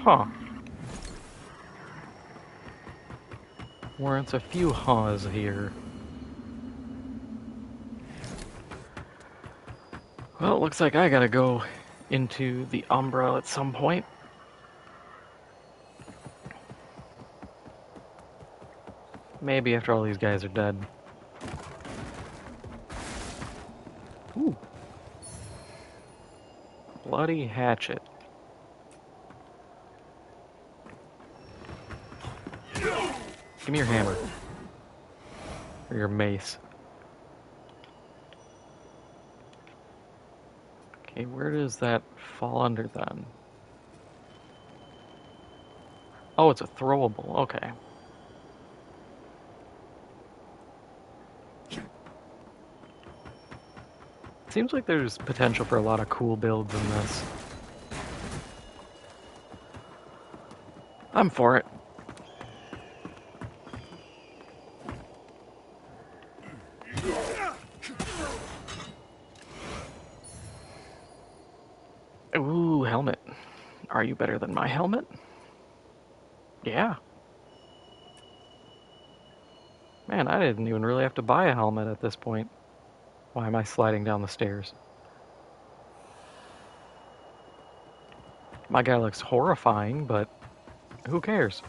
S1: Huh. Warrants a few haws here. Well, it looks like I gotta go into the Umbra at some point. Maybe after all these guys are dead. Ooh. Bloody hatchet. Give me your hammer. Or your mace. Okay, where does that fall under then? Oh, it's a throwable. Okay. Seems like there's potential for a lot of cool builds in this. I'm for it. Ooh, helmet. Are you better than my helmet? Yeah. Man, I didn't even really have to buy a helmet at this point. Why am I sliding down the stairs? My guy looks horrifying, but who cares?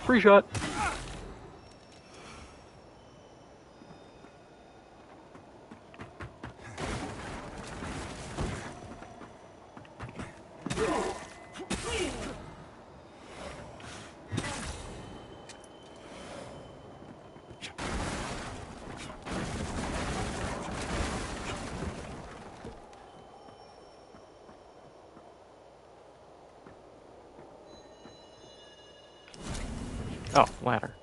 S1: Free shot. Oh, ladder.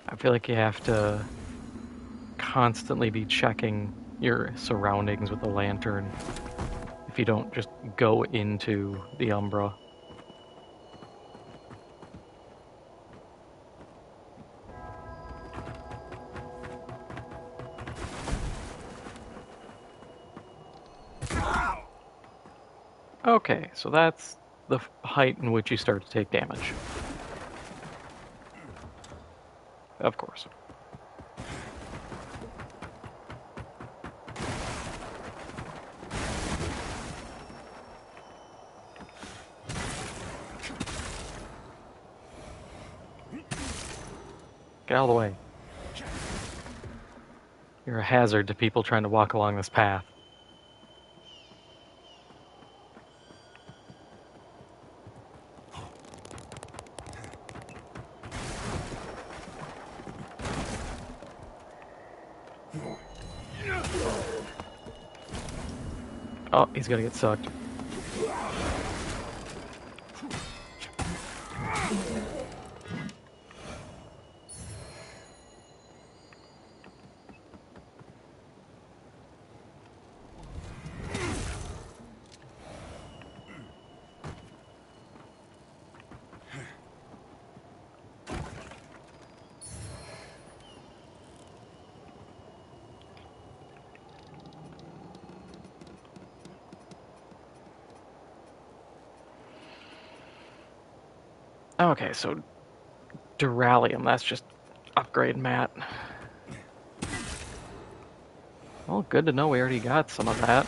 S1: I feel like you have to constantly be checking your surroundings with a lantern if you don't just go into the Umbra. Okay, so that's the height in which you start to take damage. Of course. Get out of the way. You're a hazard to people trying to walk along this path. Oh, he's gonna get sucked. Okay, so Duralium, that's just upgrade Matt. Well, good to know we already got some of that.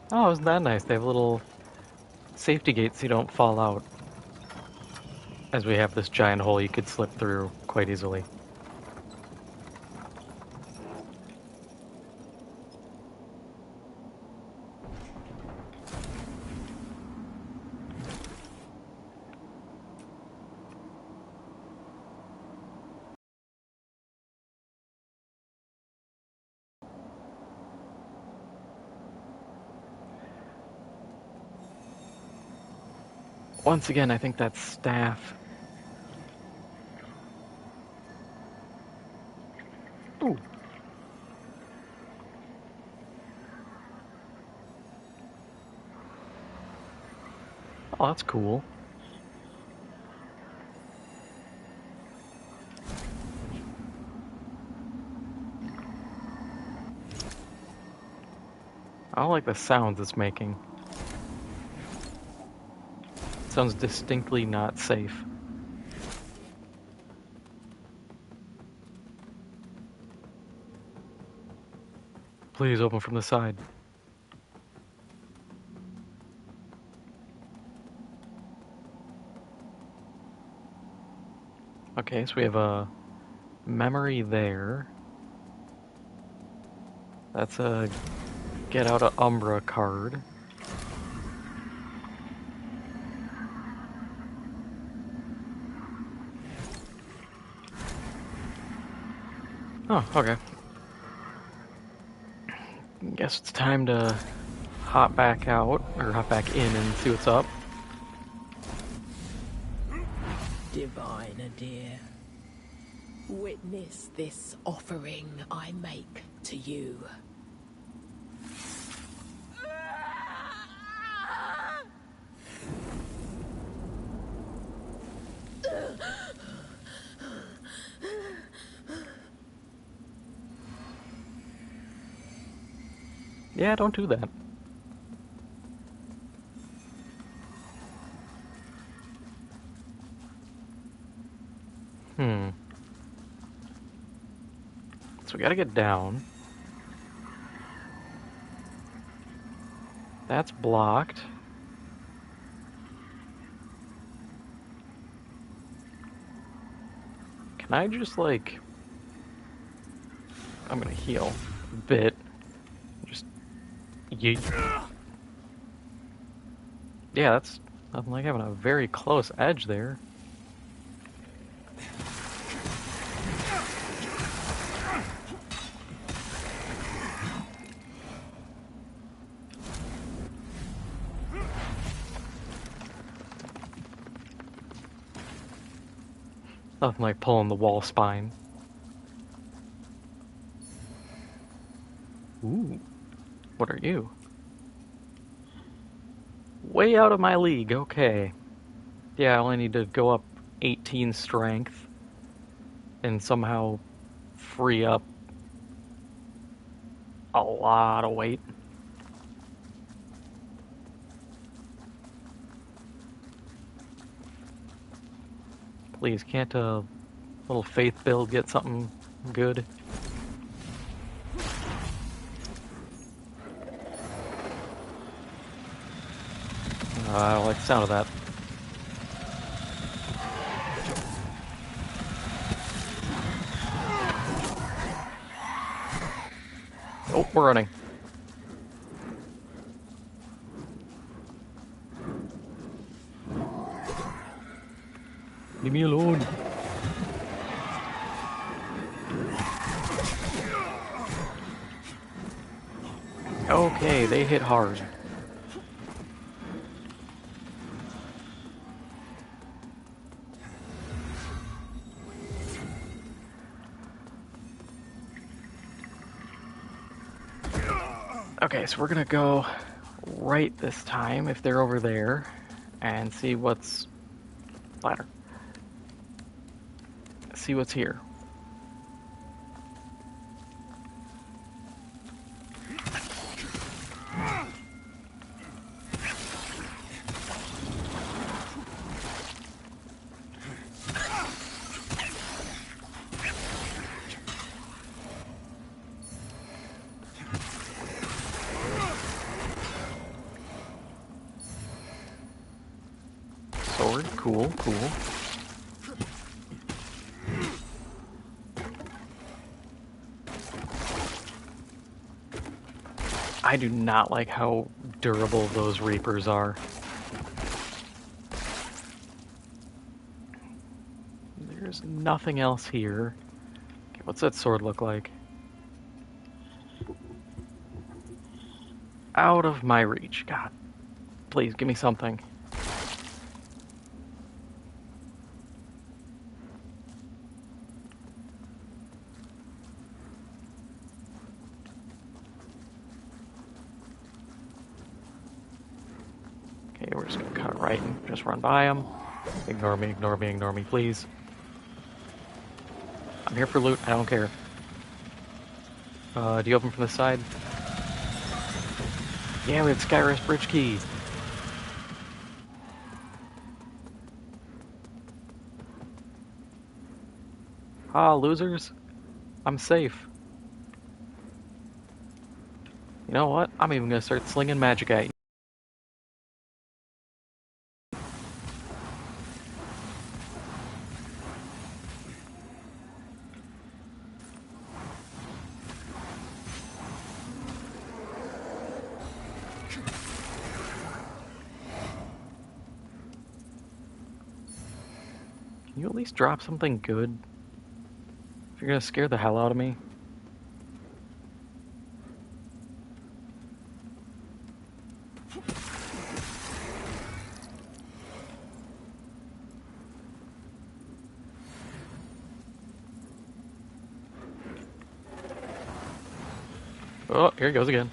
S1: Oh, isn't that nice? They have little safety gates so you don't fall out. As we have this giant hole you could slip through quite easily. Once again, I think that's staff. Ooh. Oh, that's cool. I don't like the sounds it's making. It sounds distinctly not safe. Please open from the side. Okay, so we have a memory there. That's a get out of Umbra card. Oh, okay. Guess it's time to hop back out, or hop back in and see what's up.
S12: Diviner dear, witness this offering I make to you.
S1: Yeah, don't do that. So we gotta get down. That's blocked. Can I just, like... I'm gonna heal a bit. Just... yeet. Yeah, that's nothing like having a very close edge there. Nothing like pulling the wall spine. Ooh. What are you? Way out of my league, okay. Yeah, I only need to go up 18 strength and somehow free up a lot of weight. Please, can't a little faith build get something good? I don't like the sound of that. Oh, we're running. Leave me alone. Okay, they hit hard. Okay, so we're gonna go right this time if they're over there and see what's ladder. See what's here. sword. Cool, cool. I do not like how durable those Reapers are. There's nothing else here. Okay, what's that sword look like? Out of my reach. God. Please, give me something. Okay, we're just gonna cut it right and just run by him. Ignore me, ignore me, ignore me, please. I'm here for loot, I don't care. Do you open from this side? Yeah, we have Skyrest Bridge Key. Ah, losers. I'm safe. You know what? I'm even gonna start slinging magic at you. Can you at least drop something good? If you're gonna scare the hell out of me. Oh, here he goes again.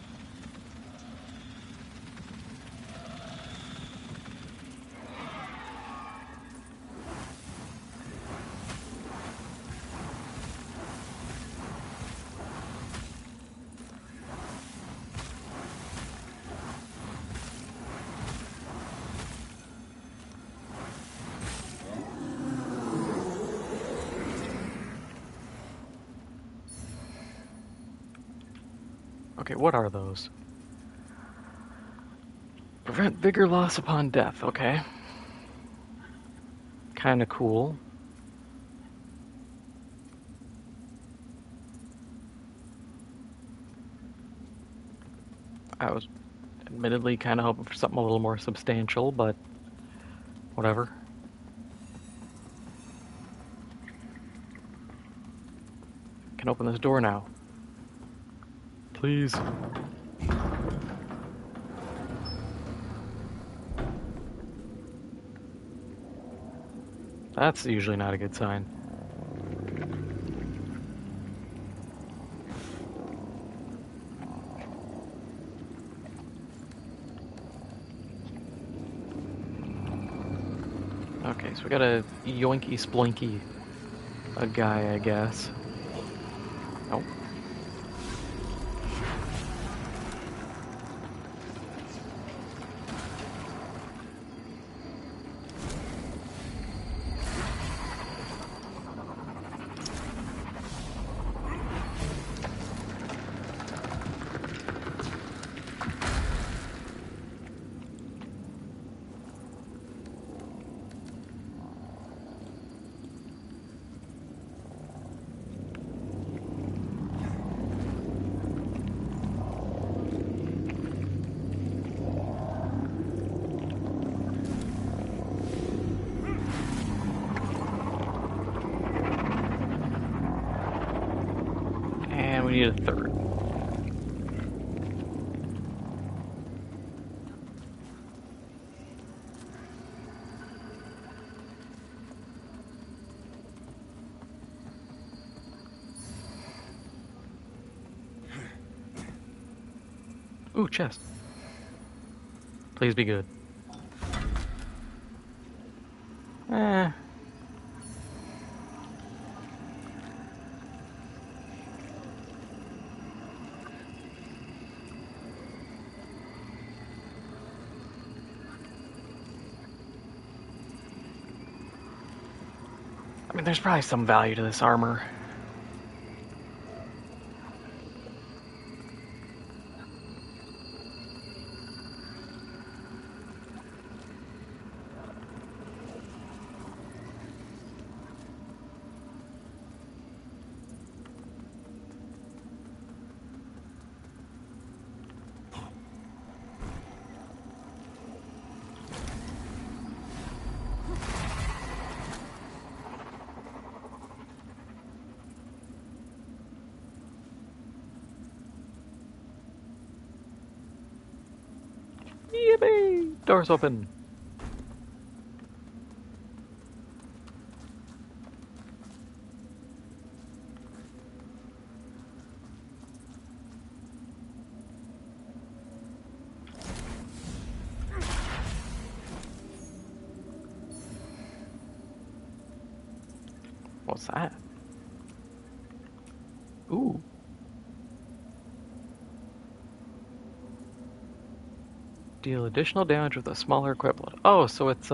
S1: Okay, what are those? Prevent vigor loss upon death, okay. Kinda cool. I was admittedly kinda hoping for something a little more substantial, but whatever. Can open this door now. Please. That's usually not a good sign. Okay, so we got a yoinky splinky a guy, I guess. Nope. And we need a third. Ooh, chest. Please be good. Eh. I mean, there's probably some value to this armor. Yippee! Doors open. What's that? Ooh. Deal additional damage with a smaller equivalent. Oh, so it's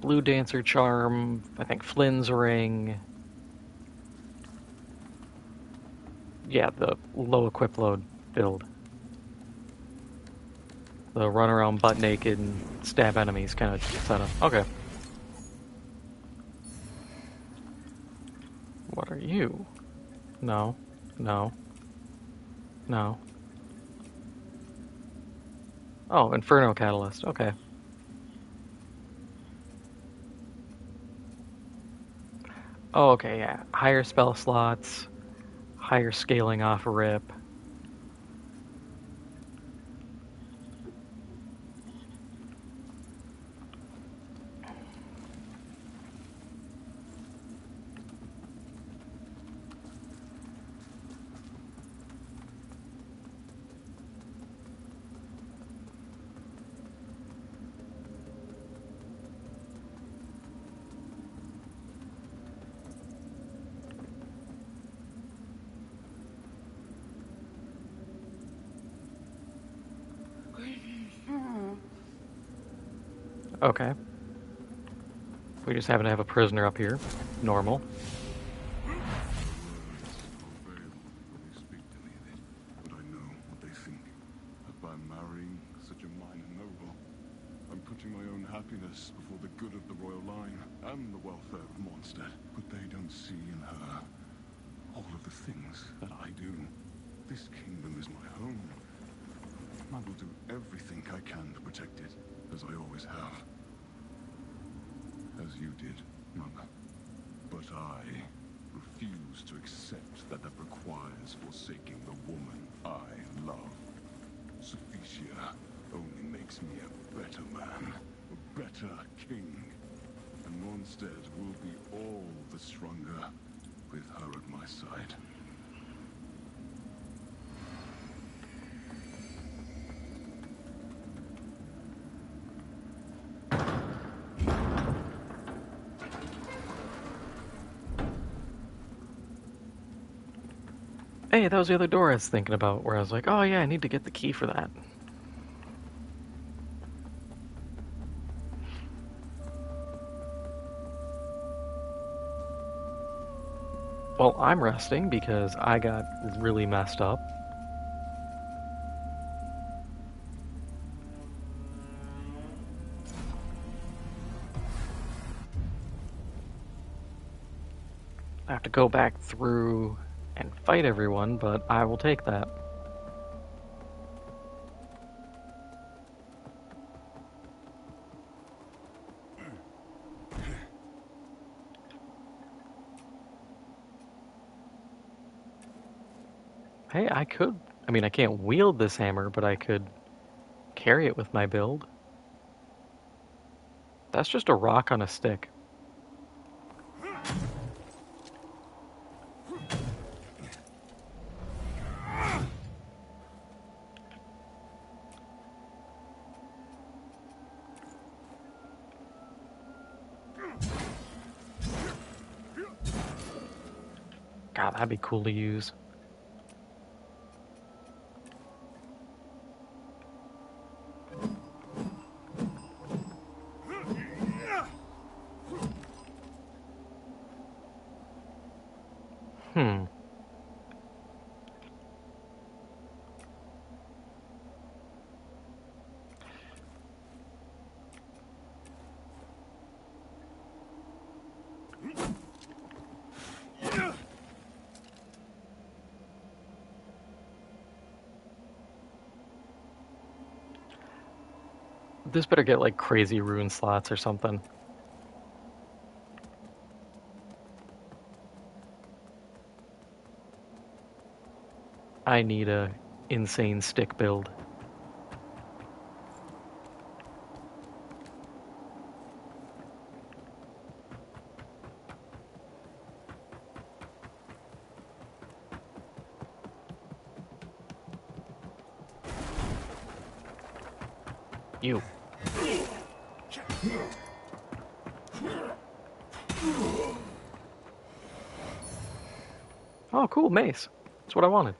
S1: Blue Dancer Charm, I think Flynn's Ring. Yeah, the low equip load build. The run around butt naked and stab enemies kind of setup. Okay. What are you? No. No. No. Oh, Inferno Catalyst. Okay. Oh, okay, yeah. Higher spell slots, higher scaling off a rip. Okay. We just happen to have a prisoner up here. Normal.
S13: Happiness before the good of the royal line and the welfare of Mondstadt, but they don't see in her all of the things that I do. This kingdom is my home. I will do everything I can to protect it, as I always have. As you did, Mother. But I refuse to accept that requires forsaking the woman I love. Sophicia only makes me a better man. A better king. And Mondstadt will be all the stronger with her at my side.
S1: Hey, that was the other door I was thinking about, where I was like, oh yeah, I need to get the key for that. Well, I'm resting because I got really messed up. I have to go back through and fight everyone, but I will take that. Hey, I could... I mean, I can't wield this hammer, but I could carry it with my build. That's just a rock on a stick. God, that'd be cool to use. This better get like crazy rune slots or something. I need a insane stick build. You. Oh, cool, mace. That's what I wanted.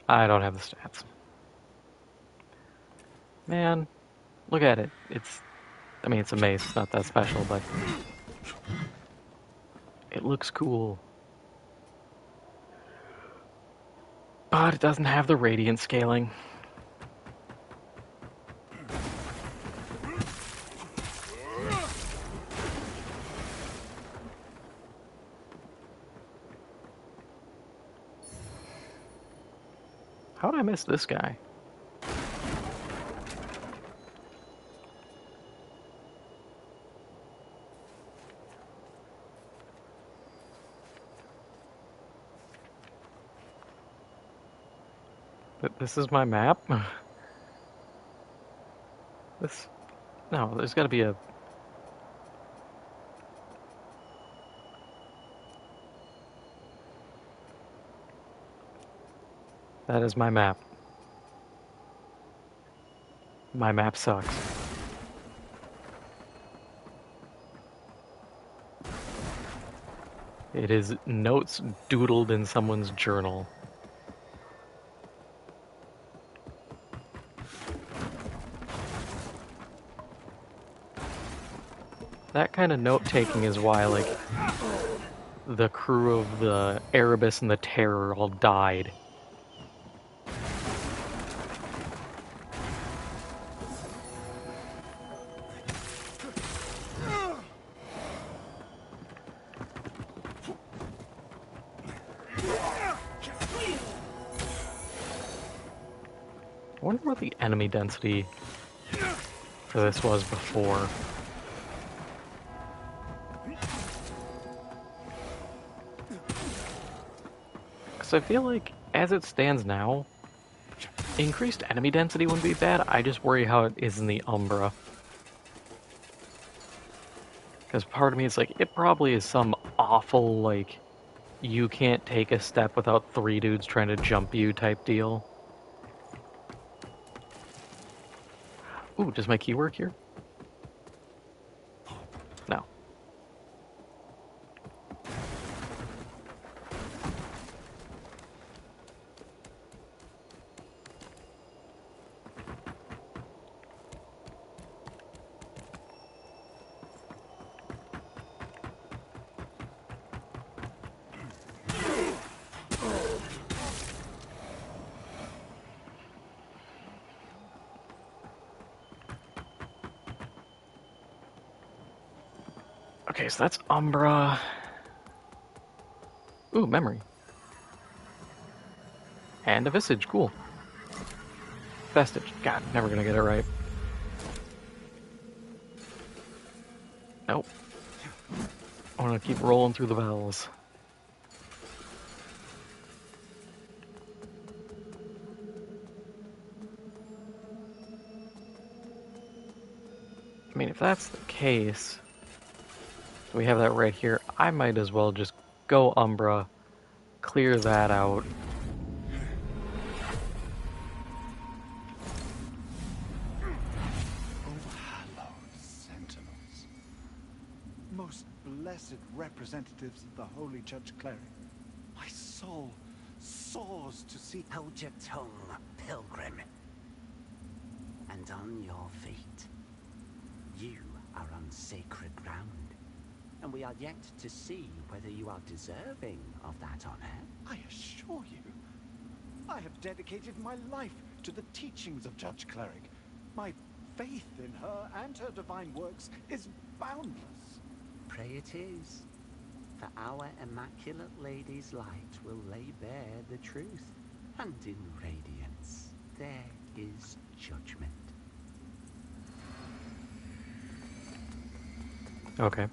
S1: I don't have the stats. Man, look at it. I mean, it's a mace. It's not that special, but it looks cool. But it doesn't have the radiant scaling. How did I miss this guy? This is my map? No, there's gotta be a... That is my map. My map sucks. It is notes doodled in someone's journal. That kind of note-taking is why, like, the crew of the Erebus and the Terror all died. I wonder what the enemy density for this was before. Because I feel like, as it stands now, increased enemy density wouldn't be bad. I just worry how it is in the Umbra. Because part of me is like, it probably is some awful, like, you can't take a step without 3 dudes trying to jump you type deal. Ooh, does my key work here? No. Okay, so that's Umbra. Ooh, memory. And a Visage, cool. Vestige, God, never gonna get it right. Nope. I wanna keep rolling through the bells. I mean, if that's the case... We have that right here. I might as well just go Umbra, clear that out.
S14: Oh, hallowed sentinels. Most blessed representatives of the Holy Judge Cleric. My soul soars to see...
S15: Hold your tongue, pilgrim. And on your feet. You are on sacred ground. And we are yet to see whether you are deserving of that honor.
S14: I assure you, I have dedicated my life to the teachings of Judge Cleric. My faith in her and her divine works is boundless.
S15: Pray it is, for our Immaculate Lady's light will lay bare the truth, and in radiance there is judgment.
S1: Okay.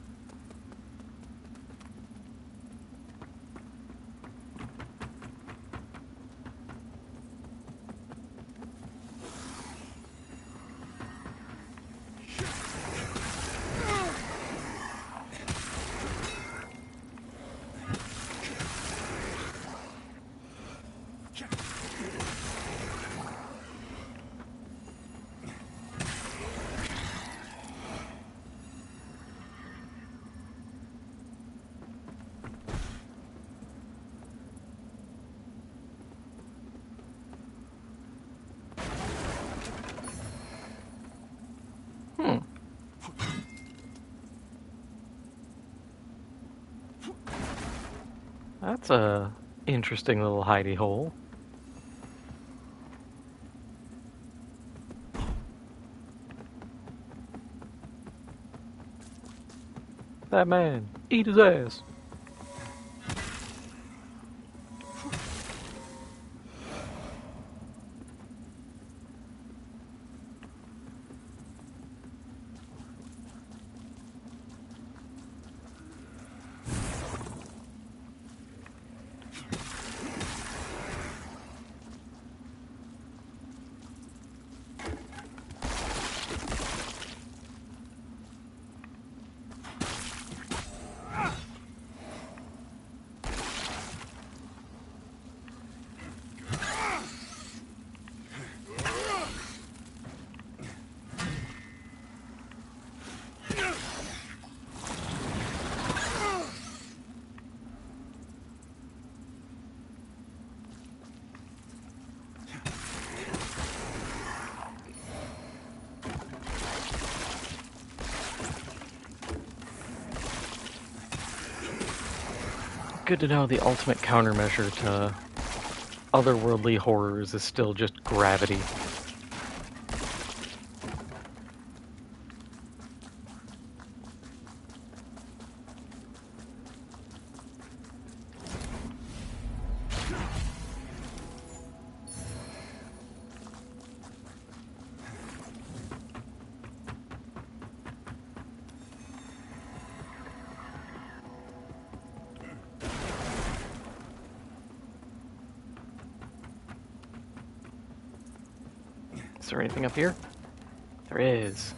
S1: That's a interesting little hidey hole. That man, eat his ass. Good to know the ultimate countermeasure to otherworldly horrors is still just gravity. Is there anything up here? There is.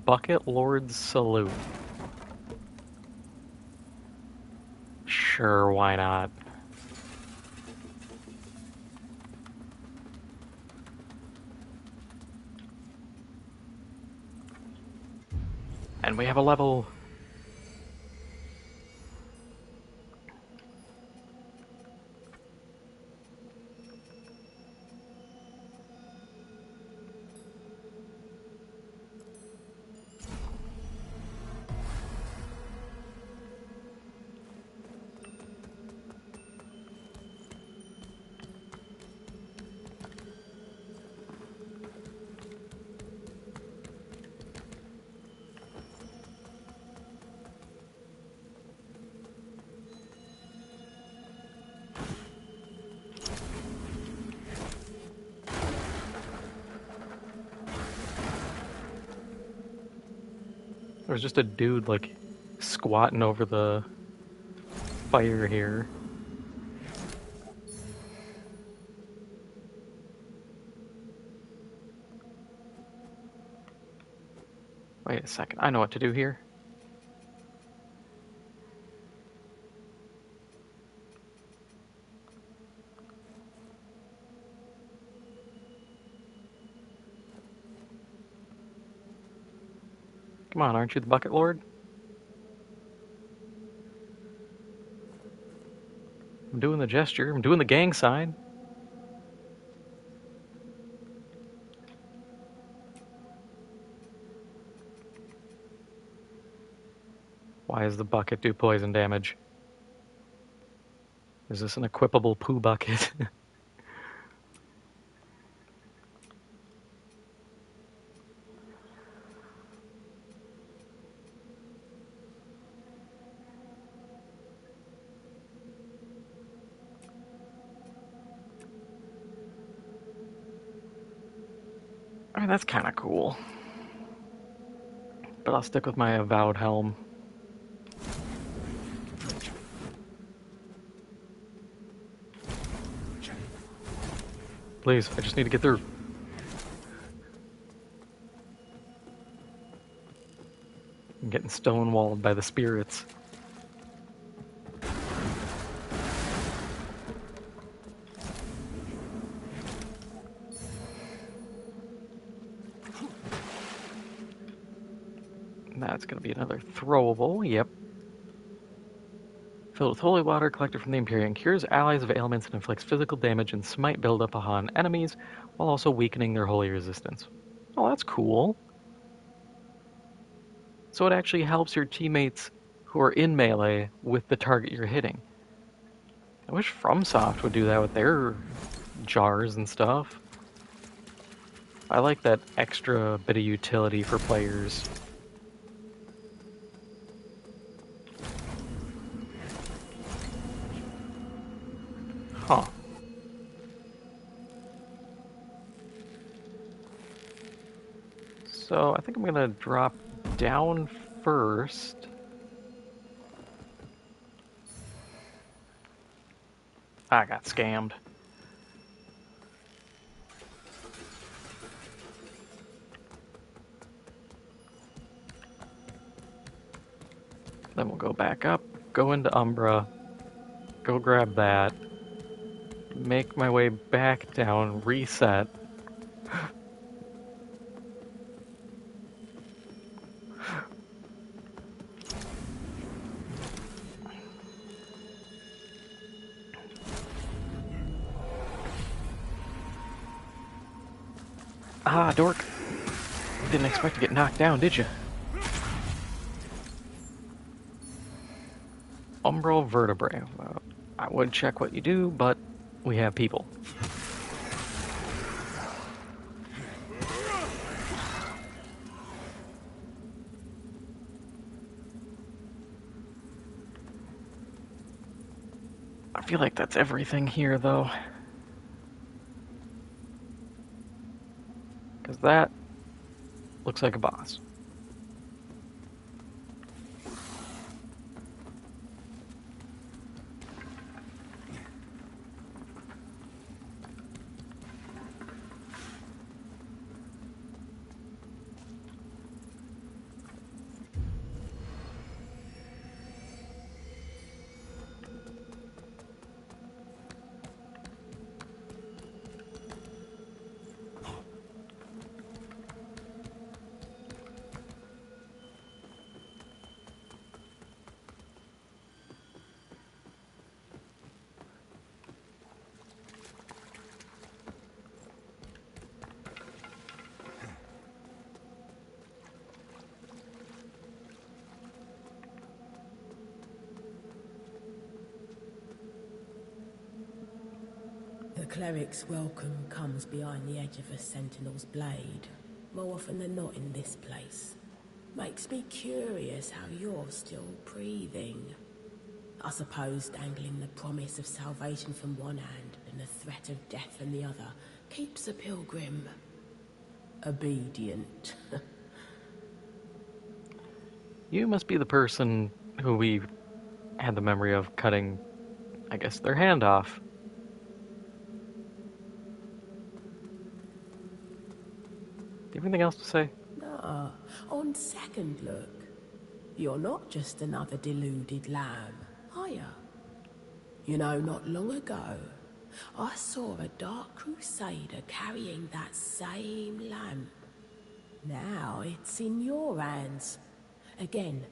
S1: Bucket Lord's Salute. Sure, why not? And we have a level. There's just a dude, like, squatting over the fire here. Wait a second, I know what to do here. Come on, aren't you the Bucket Lord? I'm doing the gesture. I'm doing the gang sign. Why does the bucket do poison damage? Is this an equipable poo bucket? I mean, that's kind of cool. But I'll stick with my Avowed Helm. Please, I just need to get through. I'm getting stonewalled by the spirits. That's going to be another throwable, yep. Filled with holy water collected from the Empyrean, cures allies of ailments and inflicts physical damage and smite buildup upon enemies, while also weakening their holy resistance. Oh, that's cool. So it actually helps your teammates who are in melee with the target you're hitting. I wish FromSoft would do that with their jars and stuff. I like that extra bit of utility for players. Huh. So I think I'm gonna drop down first. I got scammed. Then we'll go back up, go into Umbra, go grab that, make my way back down, reset. Ah, dork. Didn't expect to get knocked down, did you? Umbral vertebrae. I would check what you do, but we have people. I feel like that's everything here, though. Because that looks like a boss.
S12: The cleric's welcome comes behind the edge of a sentinel's blade, more often than not in this place. Makes me curious how you're still breathing. I suppose dangling the promise of salvation from one hand and the threat of death from the other keeps a pilgrim obedient.
S1: You must be the person who we had the memory of cutting, I guess, their hand off. Do you have anything else to say?
S12: No, on second look, you're not just another deluded lamb, are you? You know, not long ago, I saw a Dark Crusader carrying that same lamp. Now it's in your hands. Again,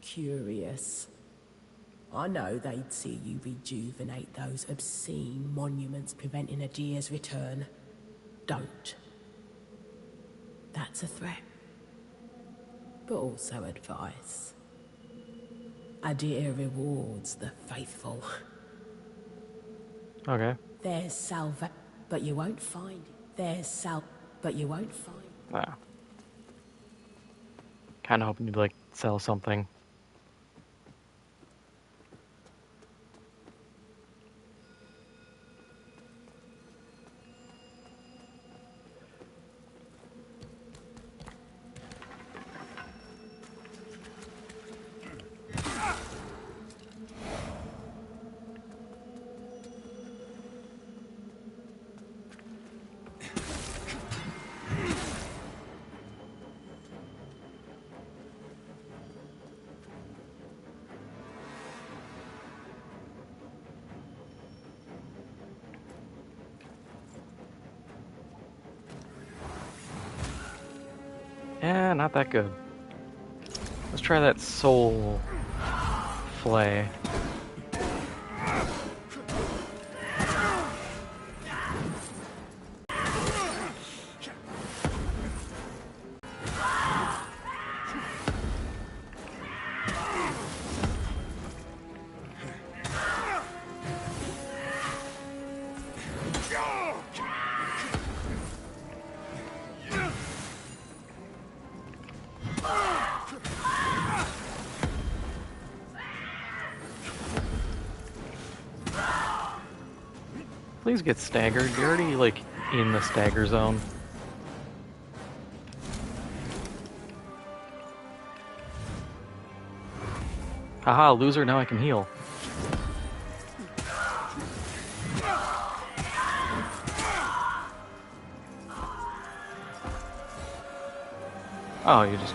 S12: curious. I know they'd see you rejuvenate those obscene monuments preventing Adir's return. Don't. That's a threat. But also advice. Adir rewards the faithful.
S1: Okay.
S12: There's salva, but you won't find it. There's but you won't find it.
S1: Wow. Kinda hoping you'd, like, sell something. Eh, not that good. Let's try that soul flay. please get staggered? You're already, like, in the stagger zone. Haha, loser, now I can heal. Oh, you just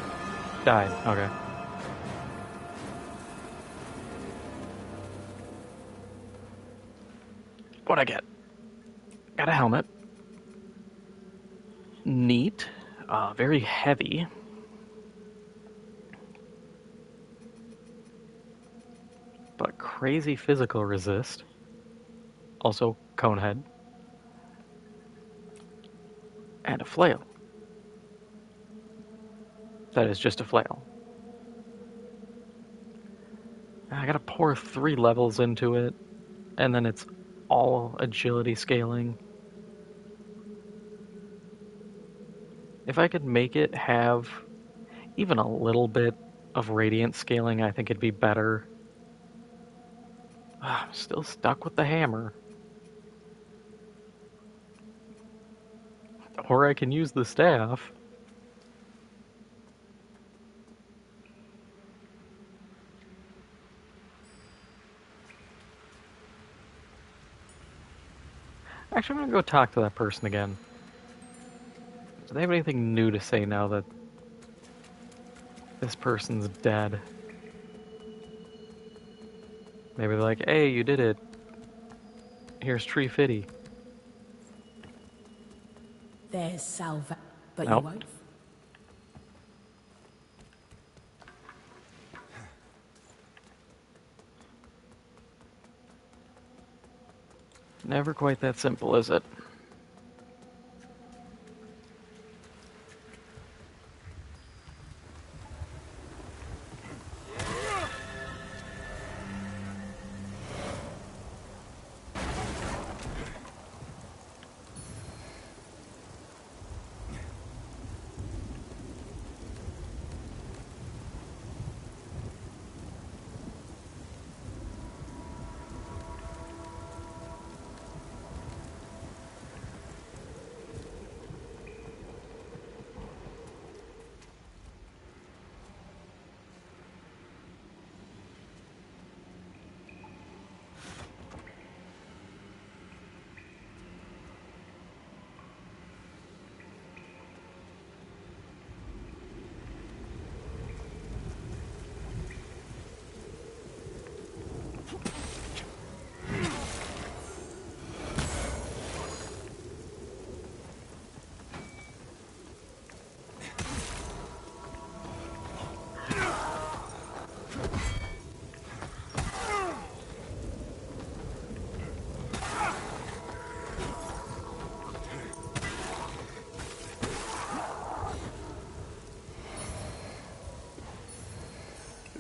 S1: died. Okay. What'd I get? Got a helmet. Neat. Very heavy. But crazy physical resist. Also, Conehead. And a flail. That is just a flail. I gotta pour 3 levels into it, and then it's all agility scaling. If I could make it have even a little bit of radiant scaling, I think it'd be better. I'm still stuck with the hammer. Or I can use the staff. Actually, I'm gonna go talk to that person again. Do they have anything new to say now that this person's dead? Maybe they're like, hey, you did it. Here's Tree Fitty.
S12: There's Salva, but
S1: Nope.
S12: you won't.
S1: Never quite that simple, is it?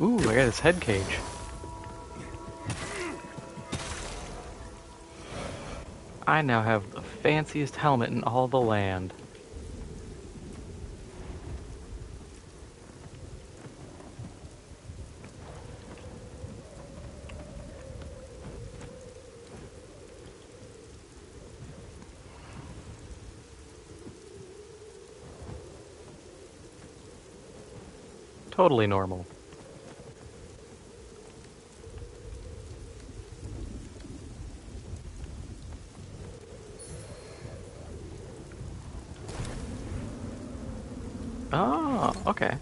S1: Ooh, I got his head cage. I now have the fanciest helmet in all the land. Totally normal. Oh, okay.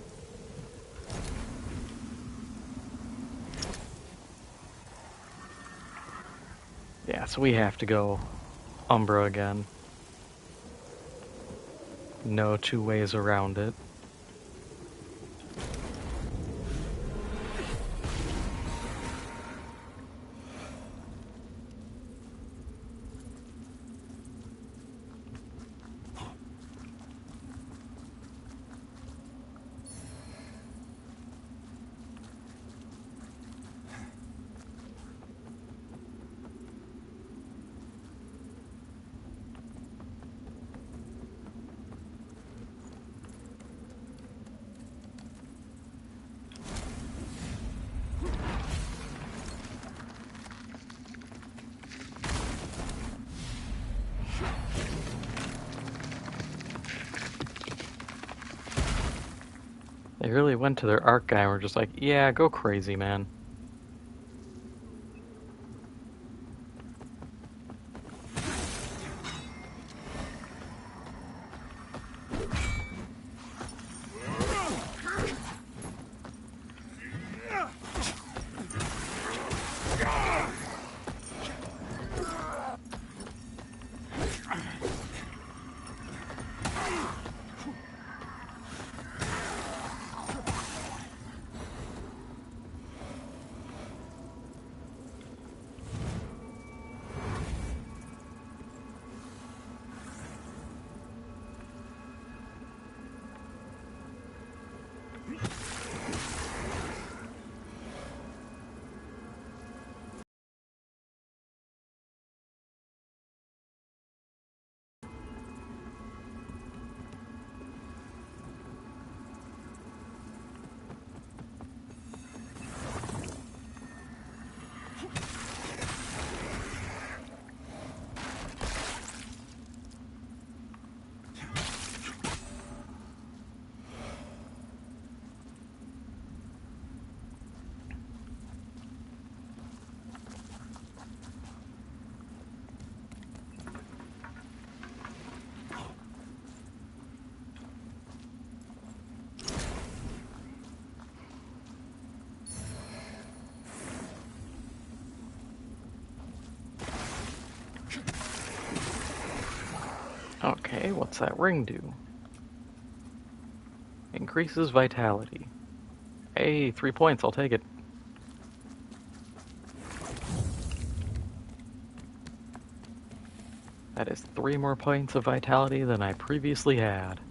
S1: Yeah, so we have to go Umbra again. No two ways around it. really went to their art guy and were just like, yeah, go crazy, man. Okay, what's that ring do? Increases vitality. Hey, 3 points, I'll take it. That is 3 more points of vitality than I previously had.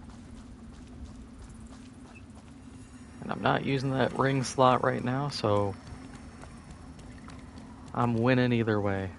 S1: And I'm not using that ring slot right now, so I'm winning either way.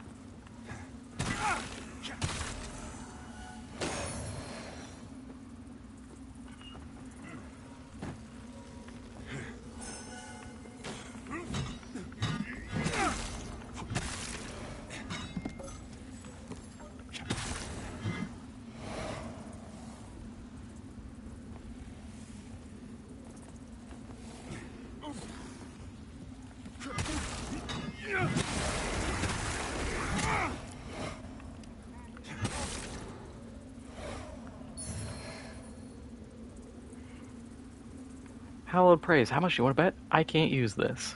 S1: Hallowed Praise, how much do you want to bet? I can't use this.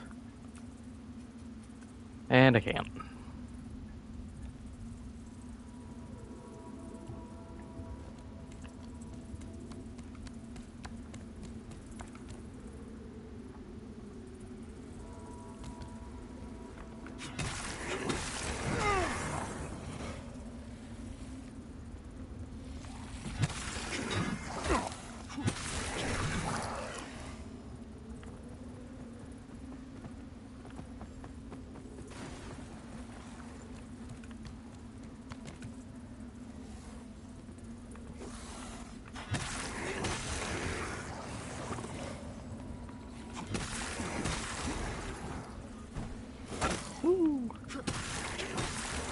S1: And I can't.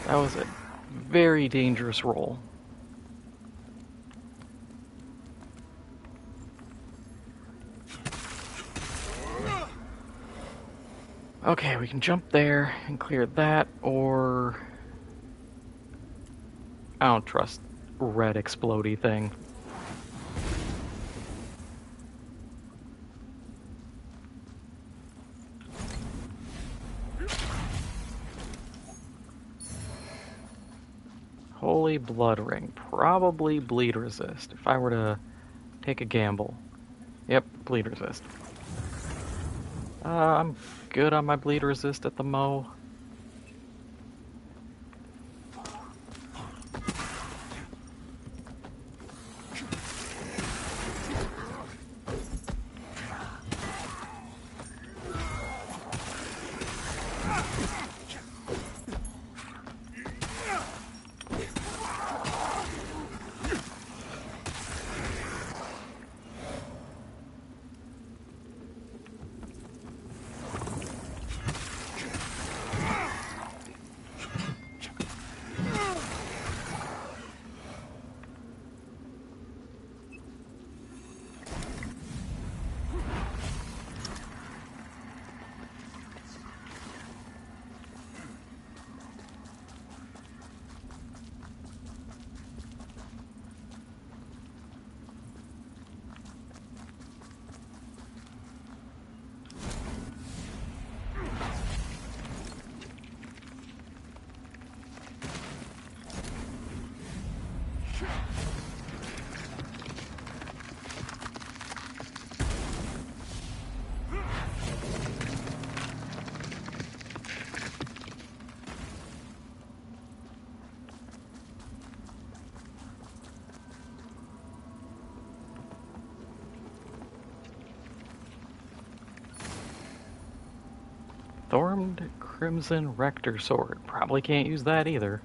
S1: That was a very dangerous roll. Okay, we can jump there and clear that, or... I don't trust red explodey thing. Holy Blood Ring. Probably bleed resist, if I were to take a gamble. Yep, bleed resist. I'm good on my bleed resist at the mo. Stormed Crimson Rector Sword. Probably can't use that either.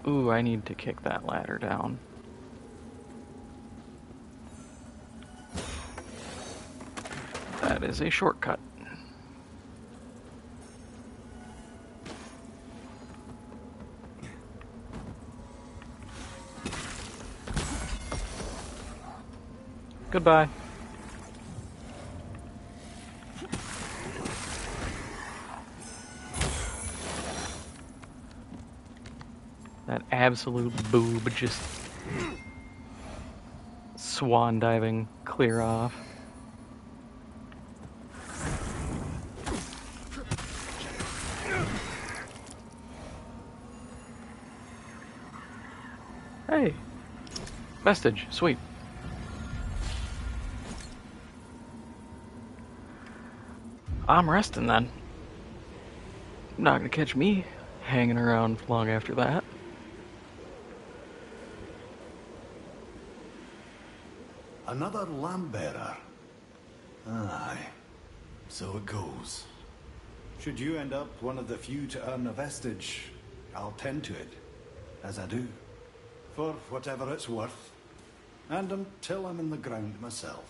S1: Ooh, I need to kick that ladder down. That is a shortcut. Goodbye. That absolute boob just swan diving clear off. Hey, vestige, sweet. I'm resting then. Not gonna catch me hanging around long after that.
S16: Another lamp bearer. Aye, so it goes. Should you end up one of the few to earn a vestige, I'll tend to it, as I do, for whatever it's worth, and until I'm in the ground myself.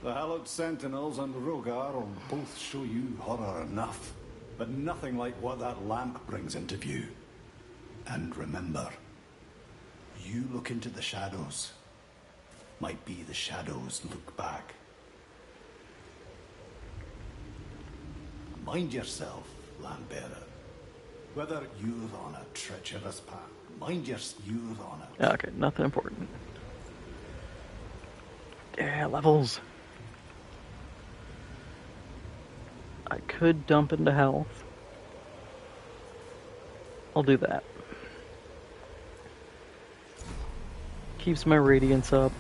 S16: The Hallowed Sentinels and Rogar will both show you horror enough, but nothing like what that lamp brings into view. And remember, you look into the shadows, might be the shadows look back. Mind yourself, Lambearer. Whether you're on a treacherous path, mind you're on it.
S1: Okay, nothing important. Yeah, levels. I could dump into health. I'll do that. Keeps my radiance up.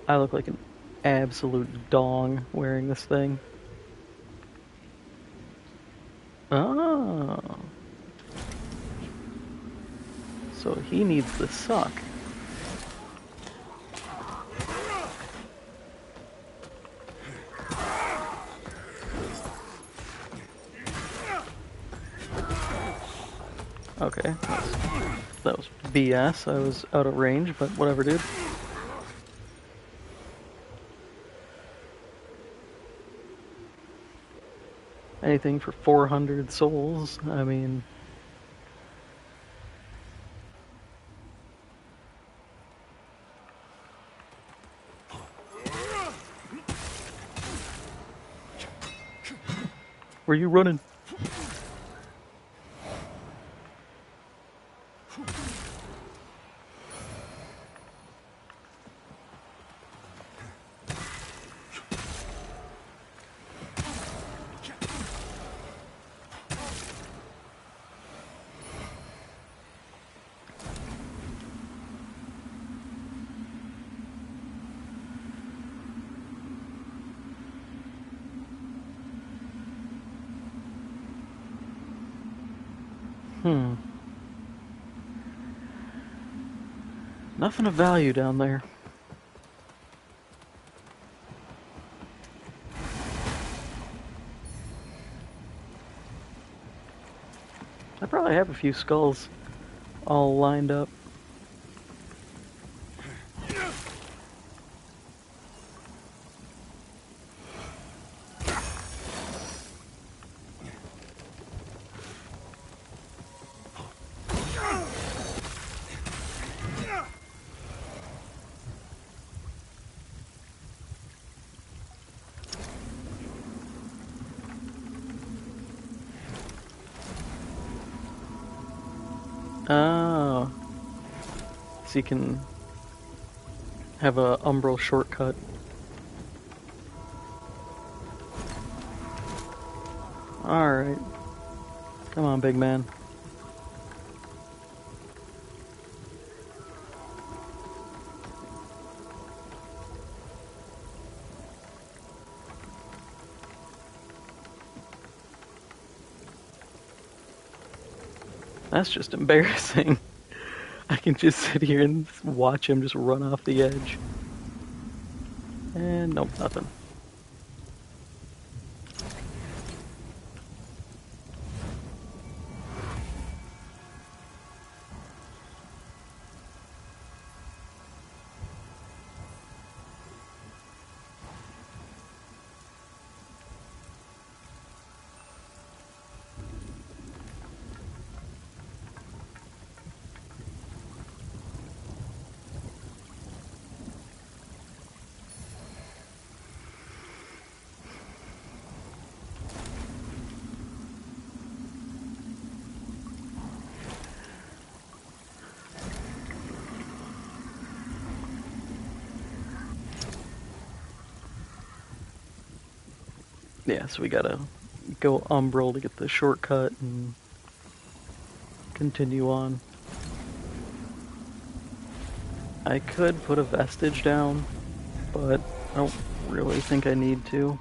S1: I look like an absolute dong wearing this thing. Oh. So he needs the suck. Okay, that was BS. I was out of range, but whatever, dude. Anything for 400 souls, I mean... Where you running? Nothing of value down there. I probably have a few skulls all lined up. Oh. So you can have a umbral shortcut. Alright. Come on, big man. That's just embarrassing. I can just sit here and watch him just run off the edge. And nope, nothing. Yeah, so we gotta go Umbral to get the shortcut and continue on. I could put a vestige down, but I don't really think I need to.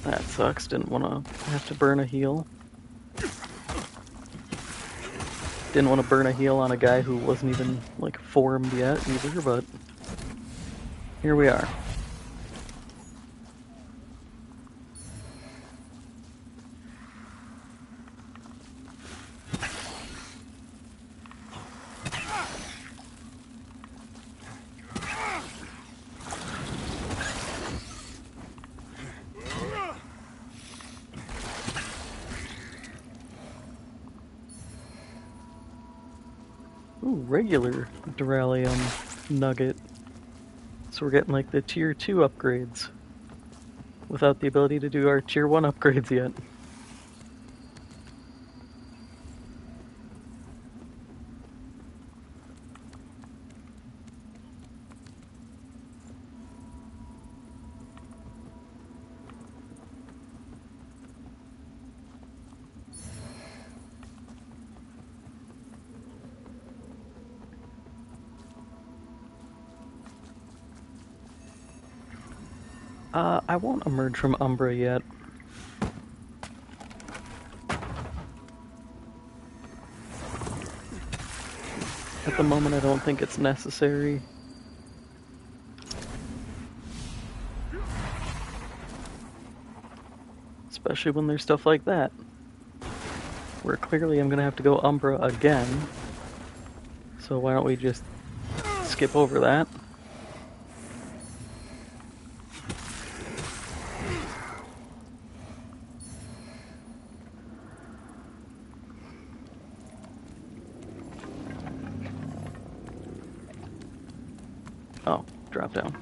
S1: That sucks, didn't want to have to burn a heal. Didn't want to burn a heal on a guy who wasn't even, like, formed yet either, but here we are. Ooh, regular Duralium nugget. So we're getting like the tier 2 upgrades without the ability to do our tier 1 upgrades yet. I won't emerge from Umbra yet. At the moment, I don't think it's necessary. Especially when there's stuff like that. Where clearly I'm gonna have to go Umbra again. So why don't we just skip over that? Oh, drop down.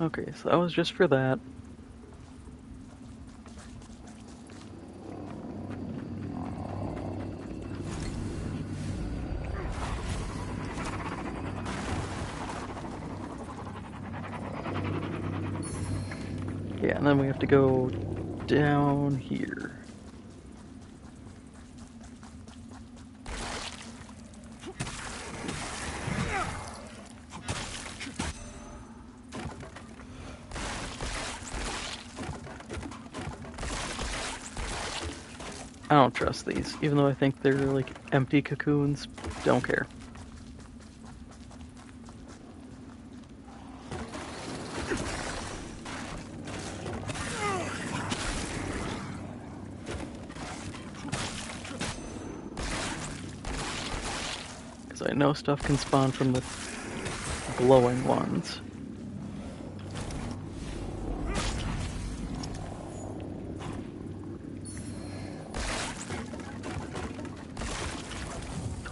S1: Okay, so that was just for that. Yeah, and then we have to go down here. I don't trust these, even though I think they're like empty cocoons. Don't care. Because I know stuff can spawn from the glowing ones.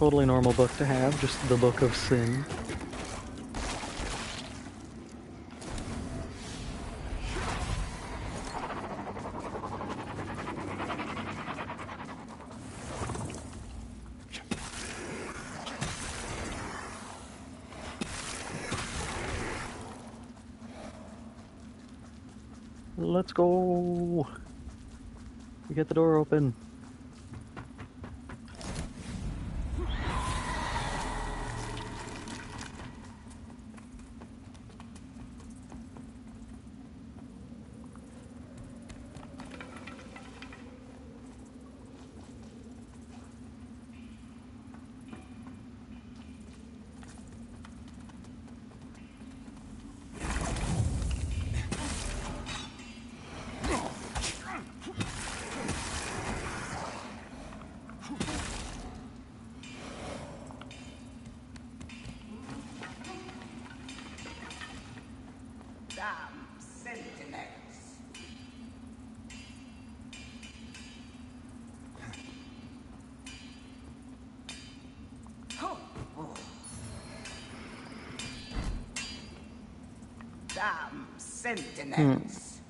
S1: totally normal book to have, just the Book of Sin. Let's go! We get the door open.
S15: Damn sentinels.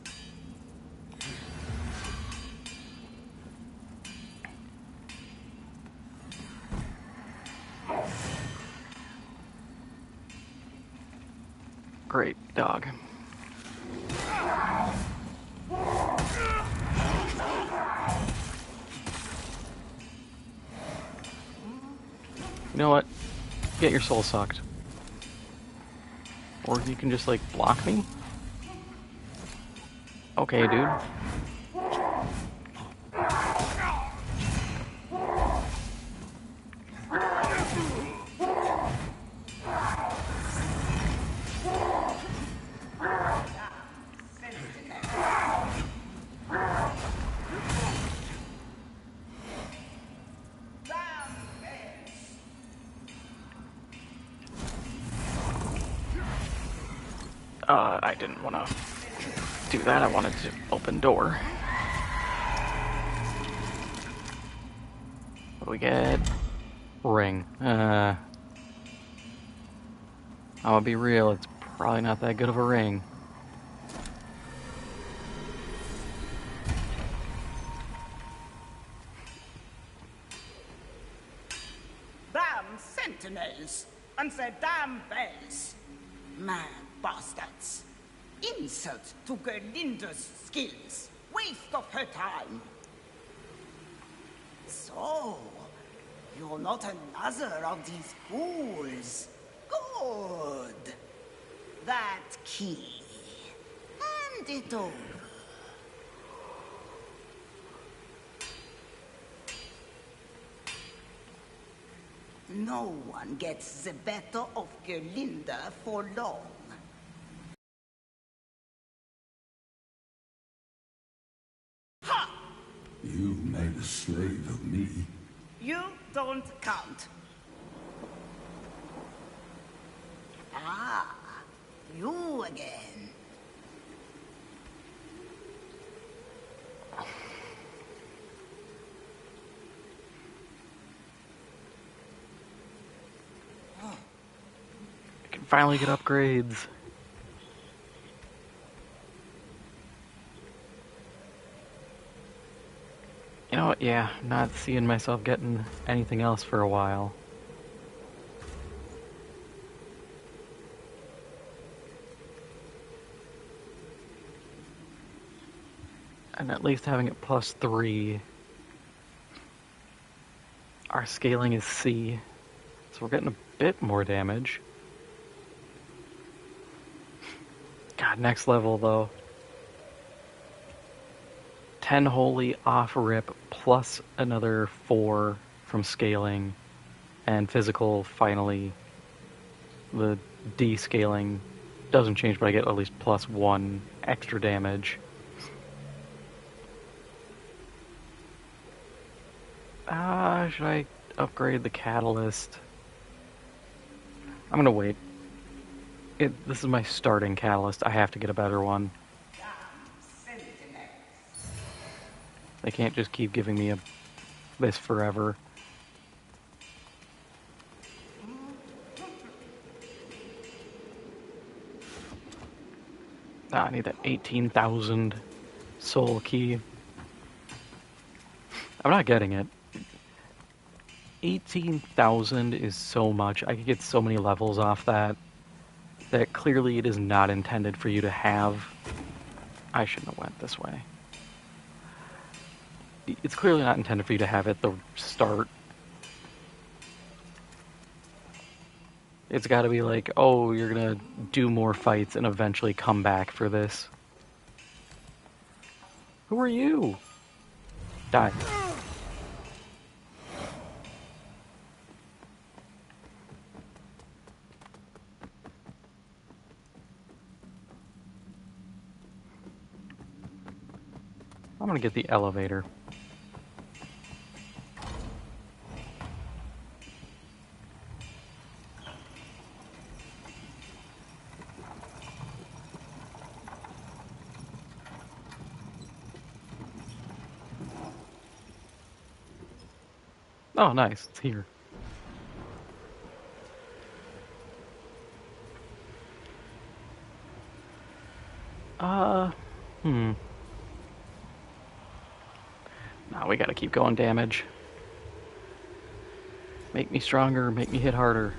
S1: Great dog. You know what? Get your soul sucked. Or you can just, like, block me? Okay, dude. I didn't want to do that. I wanted to open door. What do we get? Ring. I'll be real, it's probably not that good of a ring.
S15: Damn sentinels and their damn bells. Mad bastards. Insult to Gerlinda's skills. Waste of her time. So, you're not another of these fools. Good. That key. Hand it over. No one gets the better of Gerlinda for long.
S13: You made a slave of me.
S15: You don't count. Ah, you again.
S1: I can finally get upgrades. You know what, yeah, not seeing myself getting anything else for a while. And at least having it +3. Our scaling is C, so we're getting a bit more damage. God, next level though. 10 holy off rip plus another 4 from scaling, and physical finally. The descaling doesn't change, but I get at least +1 extra damage. Should I upgrade the catalyst? I'm gonna wait. This is my starting catalyst. I have to get a better one. They can't just keep giving me this forever. Ah, I need that 18,000 soul key. I'm not getting it. 18,000 is so much. I could get so many levels off that. That clearly it is not intended for you to have. I shouldn't have went this way. It's clearly not intended for you to have at the start. It's got to be like, oh, you're going to do more fights and eventually come back for this. Who are you? Die. I'm going to get the elevator. Oh, nice. It's here. Nah, we gotta keep going damage. Make me stronger, make me hit harder.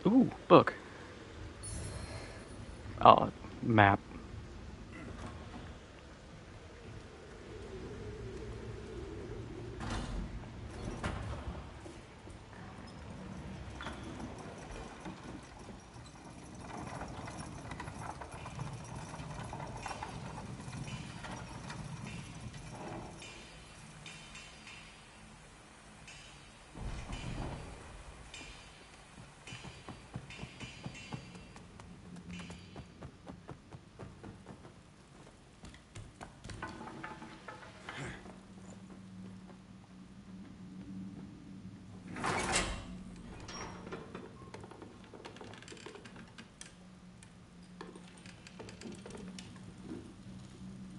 S1: Ooh, book. Oh, map.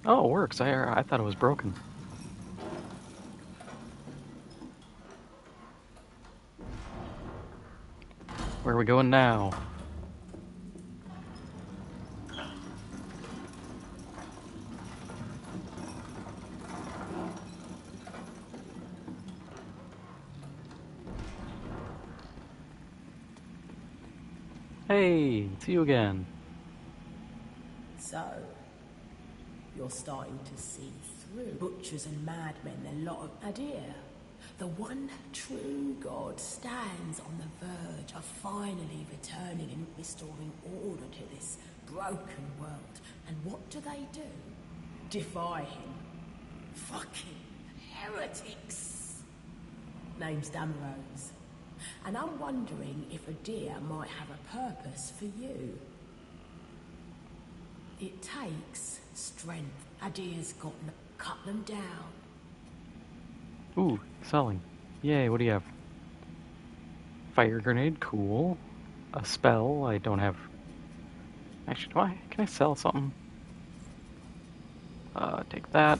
S1: Oh, it works. I thought it was broken. Where are we going now? Hey, it's you again.
S12: So, you're starting to see through butchers and madmen, a lot of Adir. The one true God stands on the verge of finally returning and restoring order to this broken world. And what do? Defy him. Fucking heretics. Name's Damaros. And I'm wondering if Adir might have a purpose for you. It takes strength. Adir's got to cut them down.
S1: Ooh, selling. Yay, what do you have? Fire grenade, cool. A spell, I don't have... Actually, can I sell something? Take that.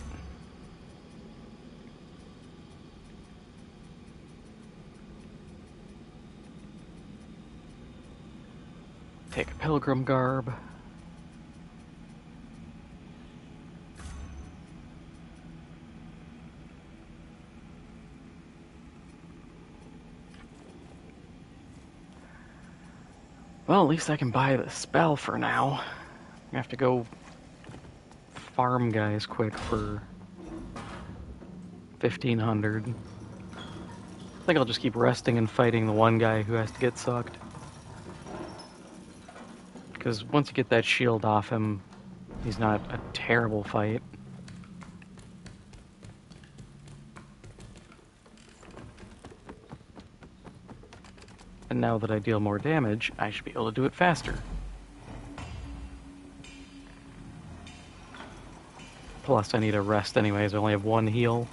S1: Take a pilgrim garb. Well, at least I can buy the spell for now. I have to go farm guys quick for 1,500. I think I'll just keep resting and fighting the one guy who has to get sucked. Because once you get that shield off him, he's not a terrible fight. And now that I deal more damage, I should be able to do it faster. Plus, I need a rest anyways. I only have one heal.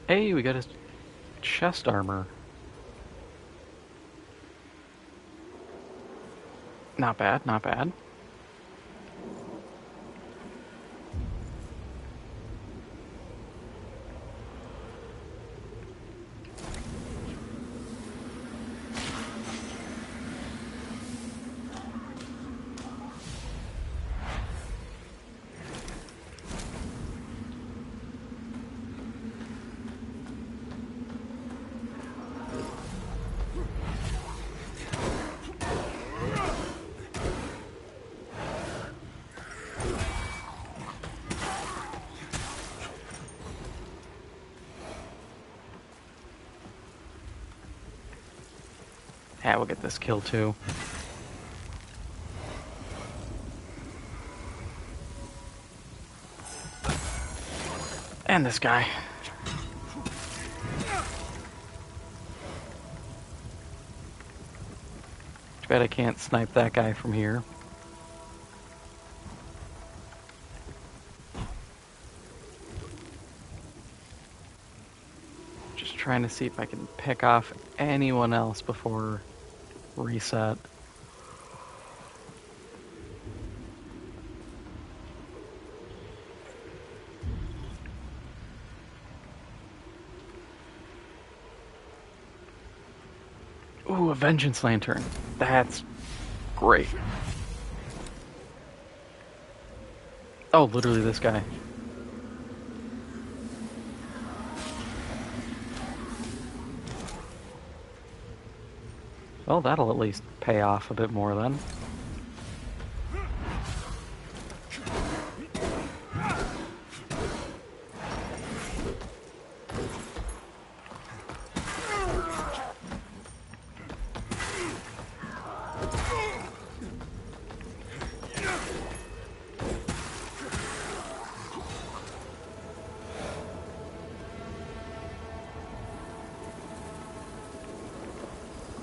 S1: Hey, we got his chest armor. Not bad, not bad. Yeah, we'll get this kill too. And this guy. Too bad I can't snipe that guy from here. Just trying to see if I can pick off anyone else before reset. Ooh, a Vengeance Lantern. That's great. Oh, literally this guy. Well, that'll at least pay off a bit more then.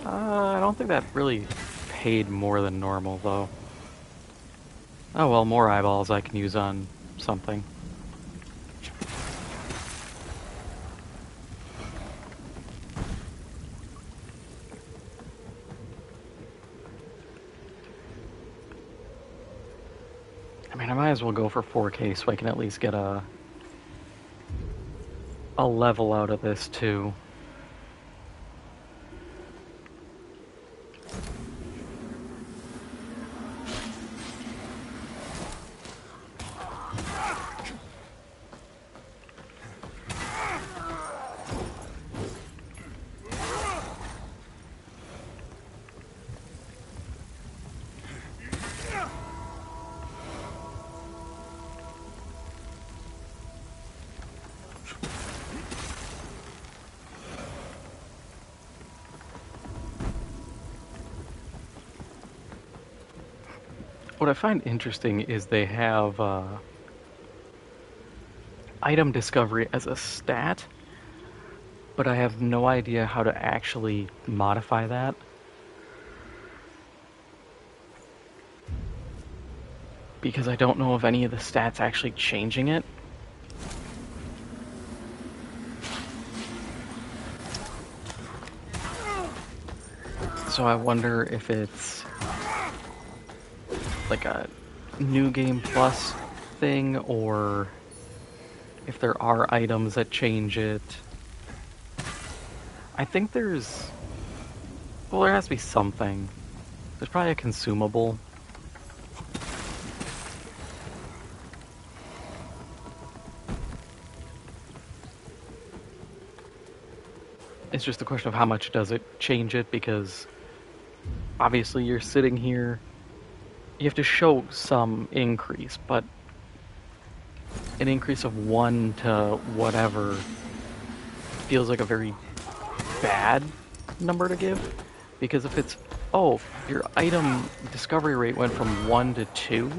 S1: I don't think that really paid more than normal, though. Oh well, more eyeballs I can use on something. I mean, I might as well go for 4K so I can at least get a level out of this, too. What I find interesting is they have item discovery as a stat, but I have no idea how to actually modify that. Because I don't know of any of the stats actually changing it. So I wonder if it's like a new game plus thing, or if there are items that change it. I think there's... well, there has to be something. There's probably a consumable. It's just a question of how much does it change it, because obviously you're sitting here, you have to show some increase, but an increase of 1 to whatever feels like a very bad number to give. Because if it's, oh, your item discovery rate went from 1 to 2,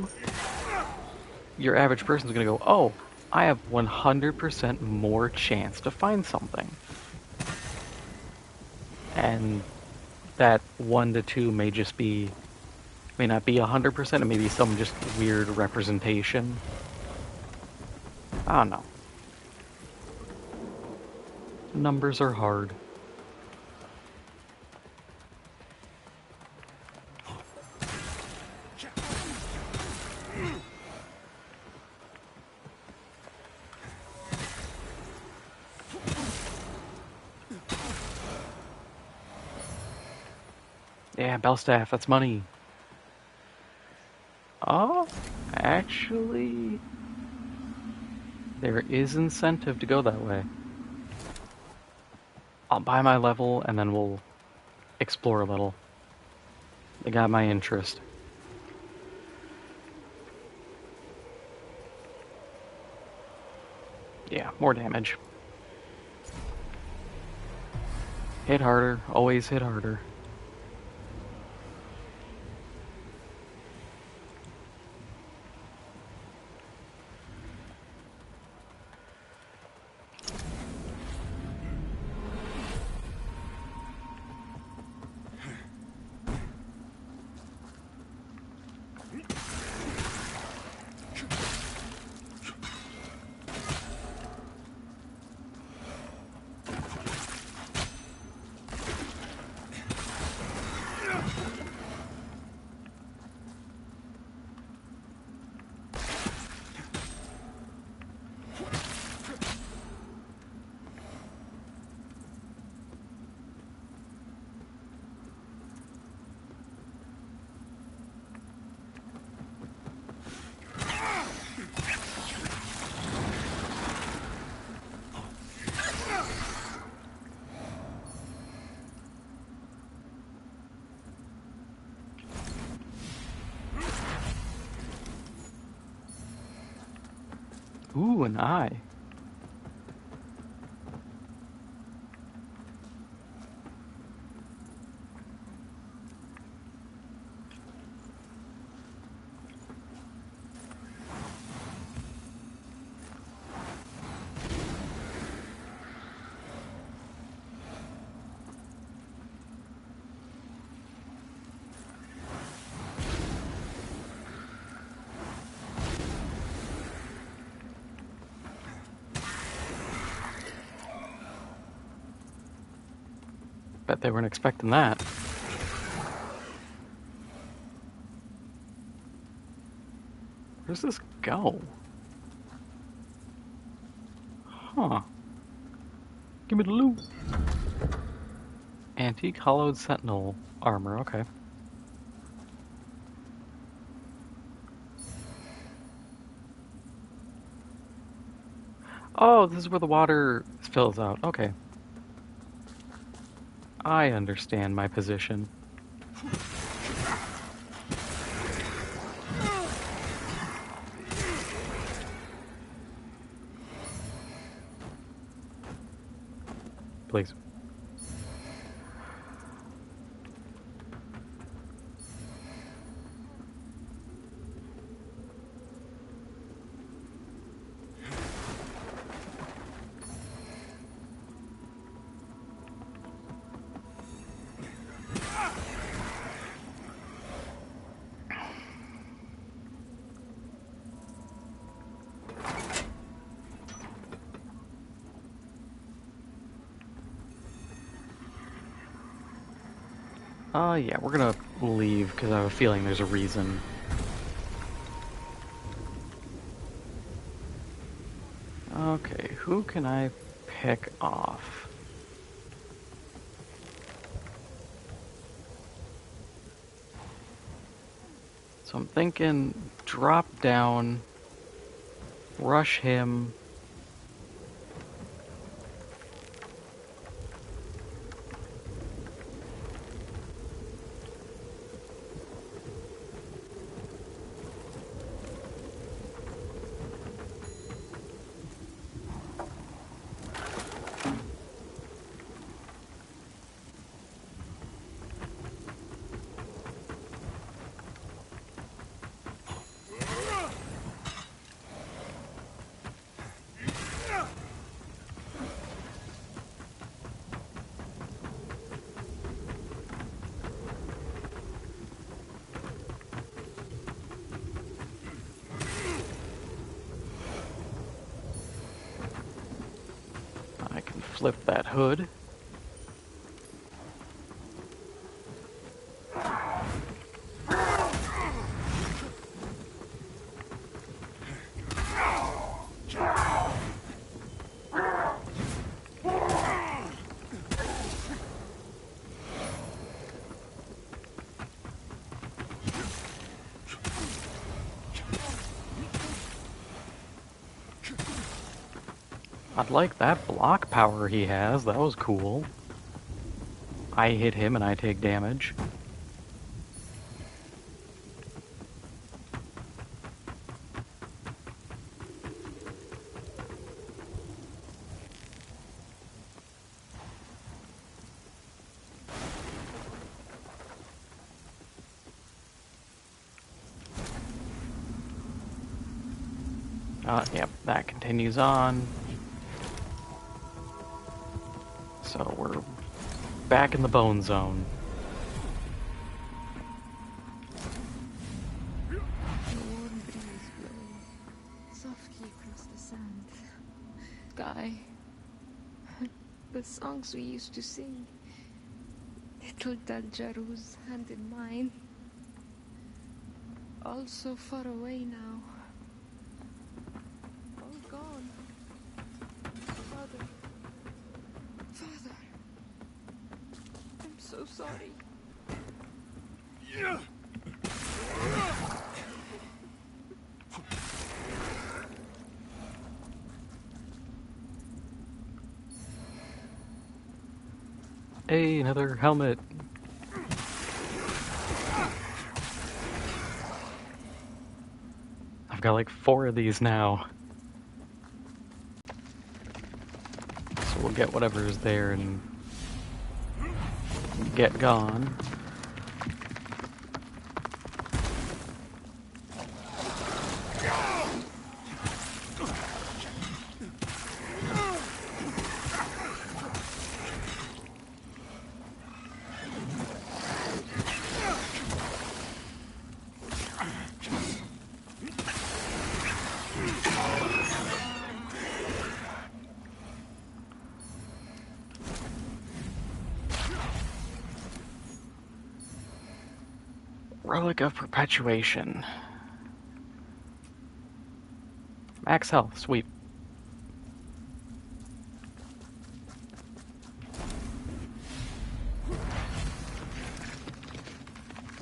S1: your average person's gonna go, oh, I have 100% more chance to find something. And that 1 to 2 may just be, may not be 100%, it may be some just weird representation. I don't know. Numbers are hard. Yeah, Belstaff, that's money. Oh, actually, there is incentive to go that way. I'll buy my level and then we'll explore a little. They got my interest. Yeah, more damage. Hit harder, always hit harder. Ooh, an eye. Bet they weren't expecting that. Where's this go? Huh. Give me the loot. Antique hollowed sentinel armor, okay. Oh, this is where the water spills out. Okay. I understand my position. Please. Yeah, we're gonna leave because I have a feeling there's a reason. Okay, who can I pick off? So I'm thinking drop down, rush him. flip that hood. I'd like that block power he has. That was cool. I hit him and I take damage. Yep, that continues on. So we're back in the bone zone.
S17: The warm breeze blowing softly across the sand. Guy, the songs we used to sing. Little Daljaru's hand in mine. All so far away now. All gone. Father. Father. I'm so sorry.
S2: Yeah.
S1: Hey, another helmet. I've got like 4 of these now. So we'll get whatever is there and get gone. Relic of Perpetuation. Max health, sweet.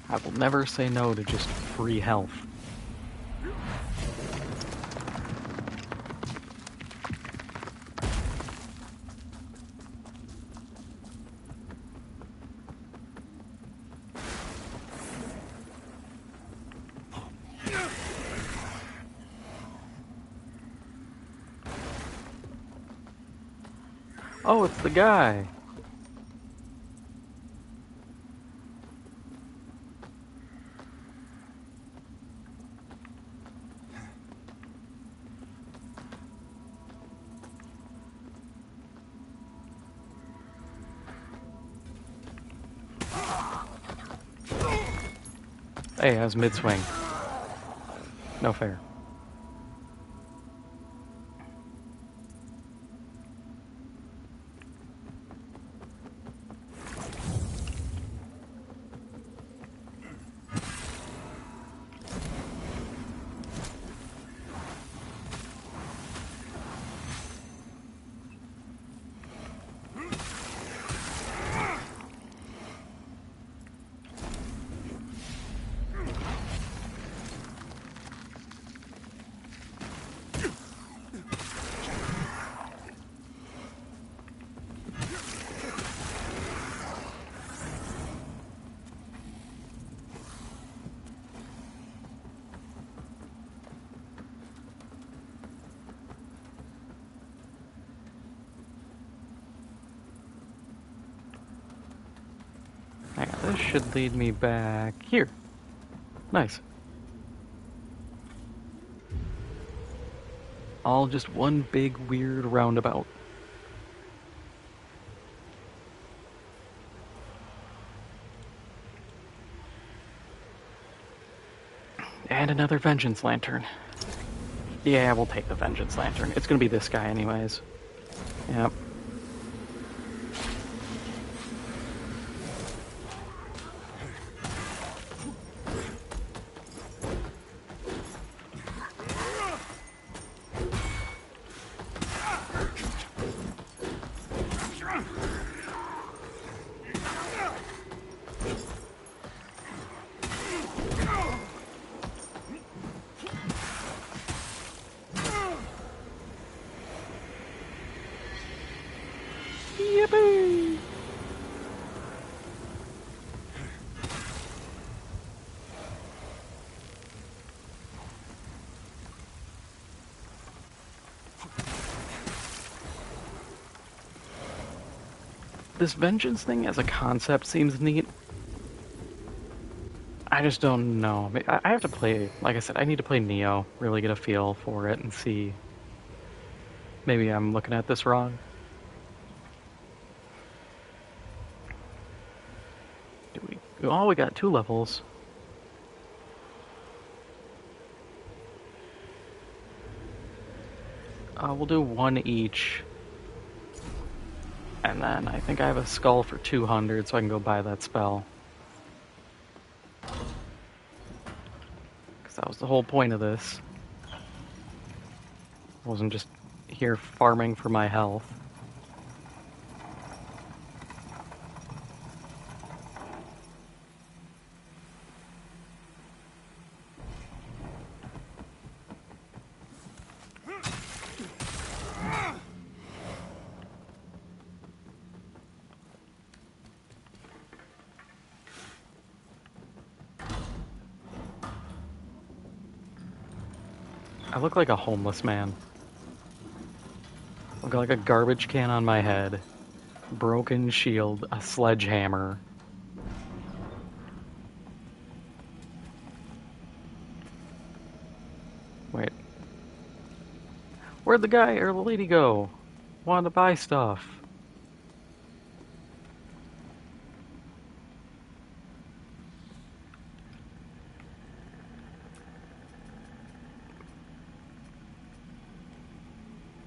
S1: I will never say no to just free health. Oh, it's the guy. Hey, I was mid-swing. No fair. Hang on, this should lead me back here. Nice. All just one big weird roundabout. And another Vengeance Lantern. Yeah, we'll take the Vengeance Lantern. It's gonna be this guy anyways. Yep. This vengeance thing as a concept seems neat. I just don't know. I have to play, like I said, I need to play Neo, really get a feel for it and see. Maybe I'm looking at this wrong. Oh, we got 2 levels. We'll do 1 each. And then I think I have a skull for 200, so I can go buy that spell. Because that was the whole point of this. I wasn't just here farming for my health. I look like a homeless man. I've got like a garbage can on my head, broken shield, a sledgehammer. Wait. Where'd the guy or the lady go? Wanted to buy stuff.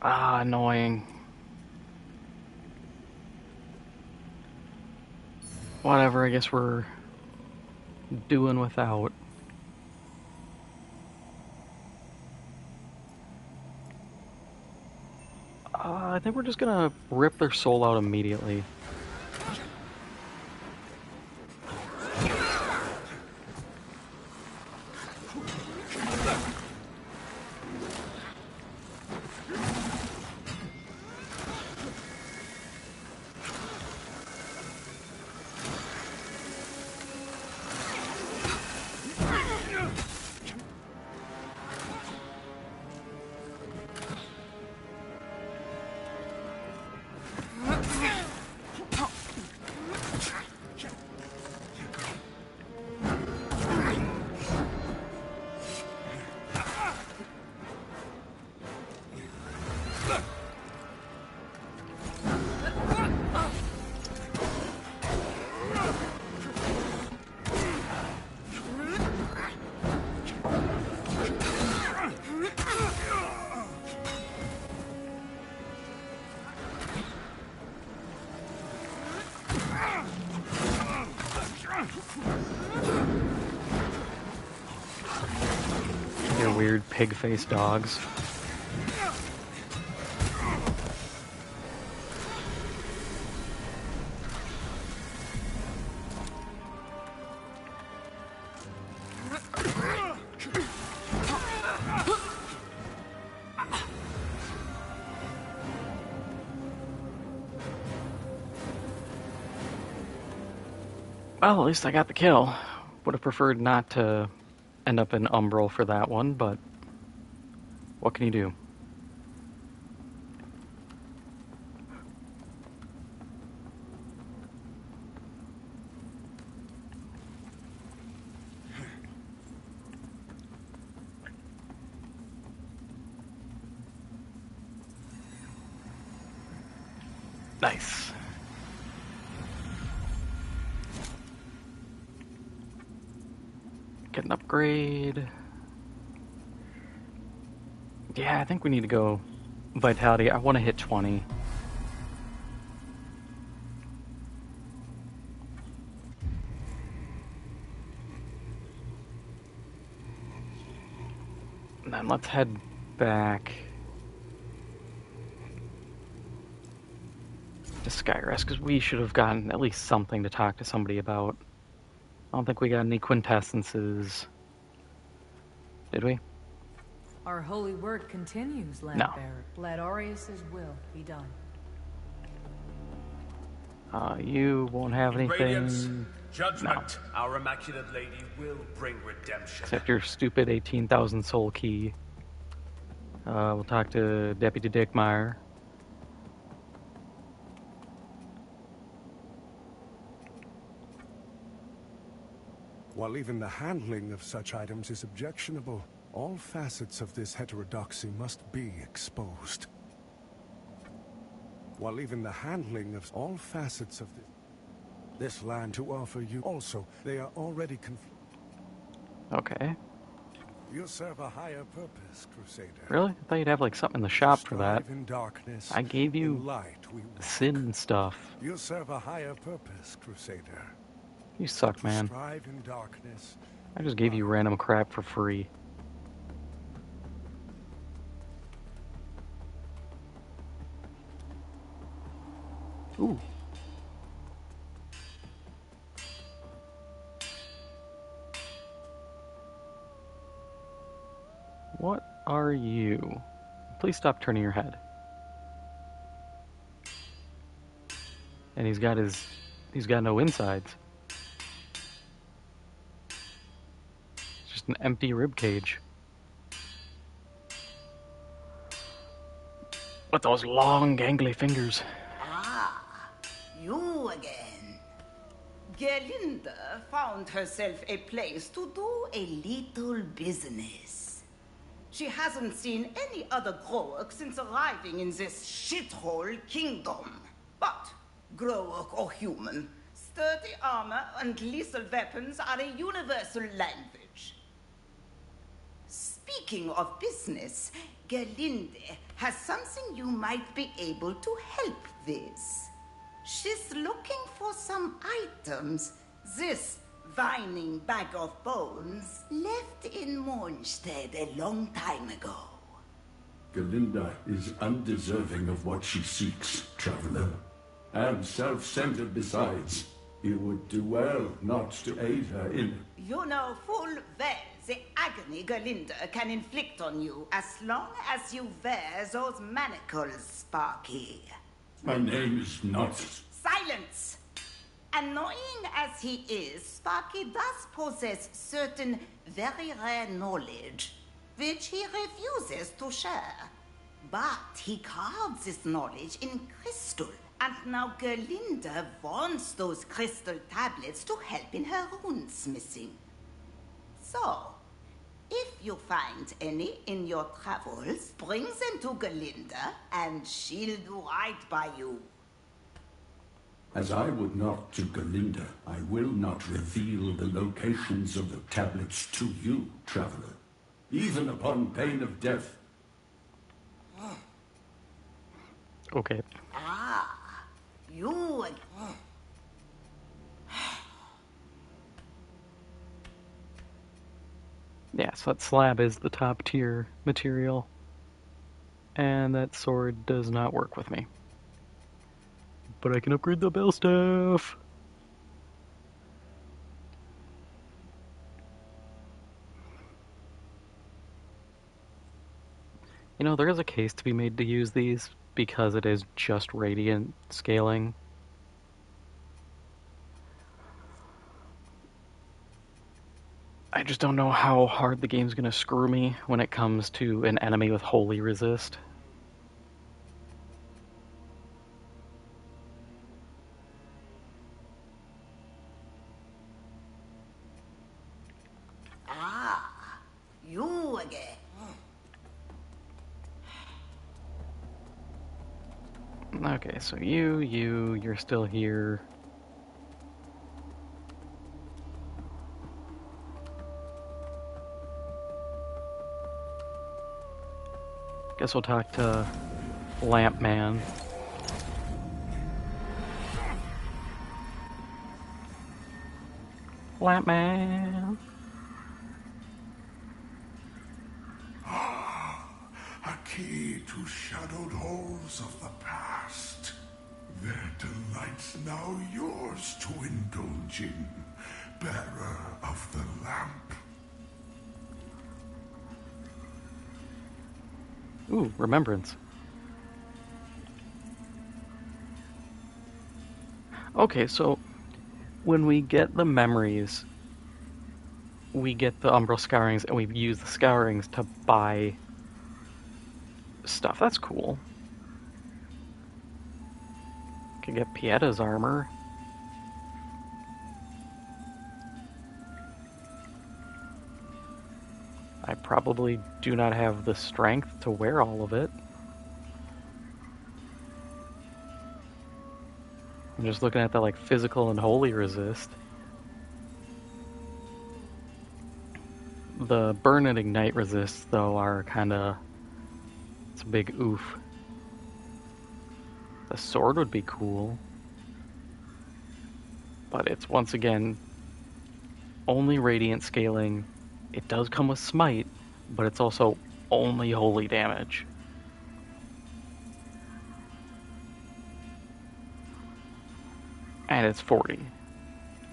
S1: Ah, annoying. Whatever, I guess we're doing without. I think we're just gonna rip their soul out immediately. Your weird pig-faced dogs. Well, at least I got the kill. Would have preferred not to end up in Umbral for that one, but what can you do? Nice. Get an upgrade. Yeah, I think we need to go Vitality. I want to hit 20. And then let's head back to Skyrest, because we should have gotten at least something to talk to somebody about. I don't think we got any quintessences. Did we?
S18: Our holy work continues, Lambearer.
S1: No.
S18: Let Aureus' will be done.
S1: You won't have anything.
S7: Radiance, judgment.
S1: No.
S7: Our Immaculate Lady will bring redemption.
S1: Except your stupid 18,000 soul key. We'll talk to Deputy Dickmeyer.
S5: While even the handling of such items is objectionable, all facets of this heterodoxy must be exposed. While even the handling of all facets of this land to offer you also, they are already
S1: Okay.
S5: You serve a higher purpose, Crusader.
S1: Really? I thought you'd have like something in the shop for that.
S5: In darkness,
S1: I gave you
S5: in light,
S1: sin stuff.
S5: You serve a higher purpose, Crusader.
S1: You suck, man.
S5: Strive in darkness.
S1: I just gave you random crap for free. Ooh. What are you? Please stop turning your head. And he's got no insides. It's just an empty rib cage. With those long, gangly fingers.
S19: Ah, you again. Gerlinda found herself a place to do a little business. She hasn't seen any other Groark since arriving in this shithole kingdom. But, Groark or human, sturdy armor and lethal weapons are a universal language. Speaking of business, Gerlinde has something you might be able to help with. She's looking for some items. This vining bag of bones left in Mornstead a long time ago.
S20: Gerlinda is undeserving of what she seeks, traveler. And self-centered besides. You would do well not to aid her in...
S19: You know full well the agony Gerlinda can inflict on you as long as you wear those manacles, Sparky.
S20: My name is not...
S19: Silence! Annoying as he is, Sparky does possess certain very rare knowledge, which he refuses to share. But he carves this knowledge in crystal, and now Gerlinda wants those crystal tablets to help in her runesmithing. So, if you find any in your travels, bring them to Gerlinda, and she'll do right by you.
S20: As I would not to Gerlinda, I will not reveal the locations of the tablets to you, traveler, even upon pain of death.
S1: Okay.
S19: Ah, you...
S1: Yeah, so that slab is the top tier material. And that sword does not work with me. But I can upgrade the bell staff. You know, there is a case to be made to use these because it is just radiant scaling. I just don't know how hard the game's gonna screw me when it comes to an enemy with holy resist.
S19: Ah, you again.
S1: Okay, so you're still here. Guess we'll talk to Lamp Man. Lamp Man.
S13: A key to shadowed halls of the past. Their delights now yours to indulge in, bearer of the lamp.
S1: Ooh, remembrance. Okay, so when we get the memories, we get the Umbral Scourings, and we use the Scourings to buy stuff. That's cool. Could get Pieta's armor. probably do not have the strength to wear all of it. I'm just looking at the like physical and holy resist. The burn and ignite resists though are kinda, it's a big oof. The sword would be cool. But it's once again only radiant scaling. It does come with smite, but it's also only holy damage. And it's 40.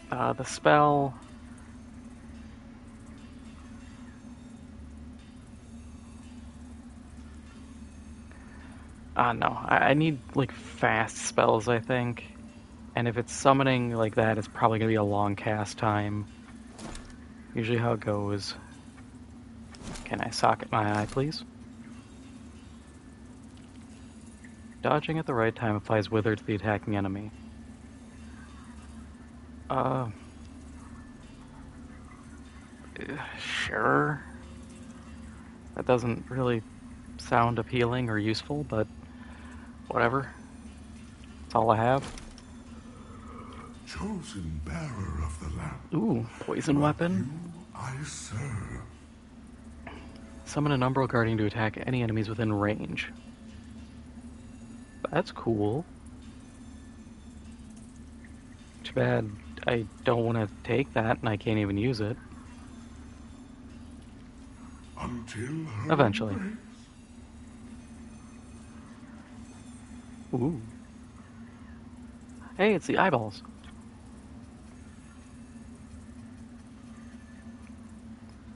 S1: The spell... no. I need, like, fast spells, I think. And if it's summoning like that, it's probably going to be a long cast time. Usually how it goes. Can I socket my eye, please? Dodging at the right time applies Wither to the attacking enemy. Sure. That doesn't really sound appealing or useful, but whatever. That's all I have.
S13: Chosen bearer of the lamp.
S1: Ooh, poison weapon.
S13: I serve.
S1: Summon an Umbral Guardian to attack any enemies within range. That's cool. Too bad I don't want to take that and I can't even use it.
S13: Until
S1: eventually. Ooh. Hey, it's the eyeballs.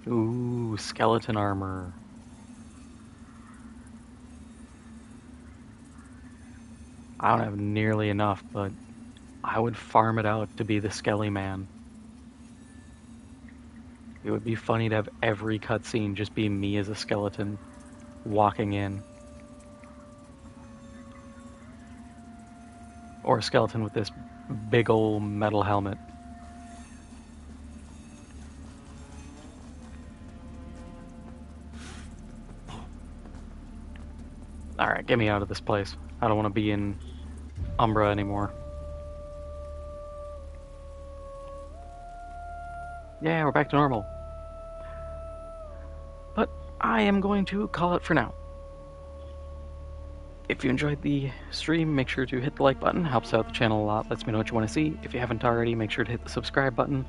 S1: Ooh, skeleton armor. I don't have nearly enough, but I would farm it out to be the Skelly Man. It would be funny to have every cutscene just be me as a skeleton walking in. Or a skeleton with this big old metal helmet. Alright, get me out of this place. I don't want to be in Umbra anymore. Yeah, we're back to normal. But I am going to call it for now. If you enjoyed the stream, make sure to hit the like button. Helps out the channel a lot. Lets me know what you want to see. If you haven't already, make sure to hit the subscribe button.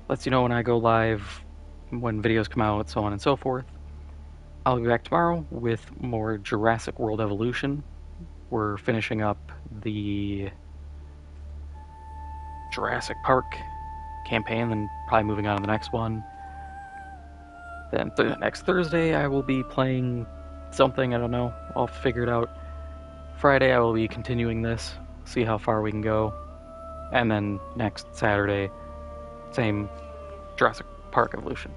S1: Lets you know when I go live, when videos come out, so on and so forth. I'll be back tomorrow with more Jurassic World Evolution. We're finishing up the Jurassic Park campaign, then probably moving on to the next one. Then next Thursday I will be playing something, I don't know, I'll figure it out. Friday I will be continuing this, see how far we can go. And then next Saturday, same Jurassic Park Evolution.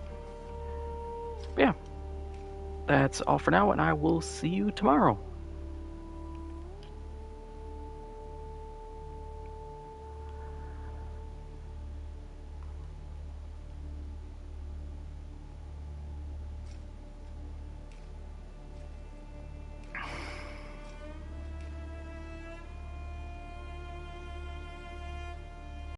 S1: But yeah, that's all for now, and I will see you tomorrow.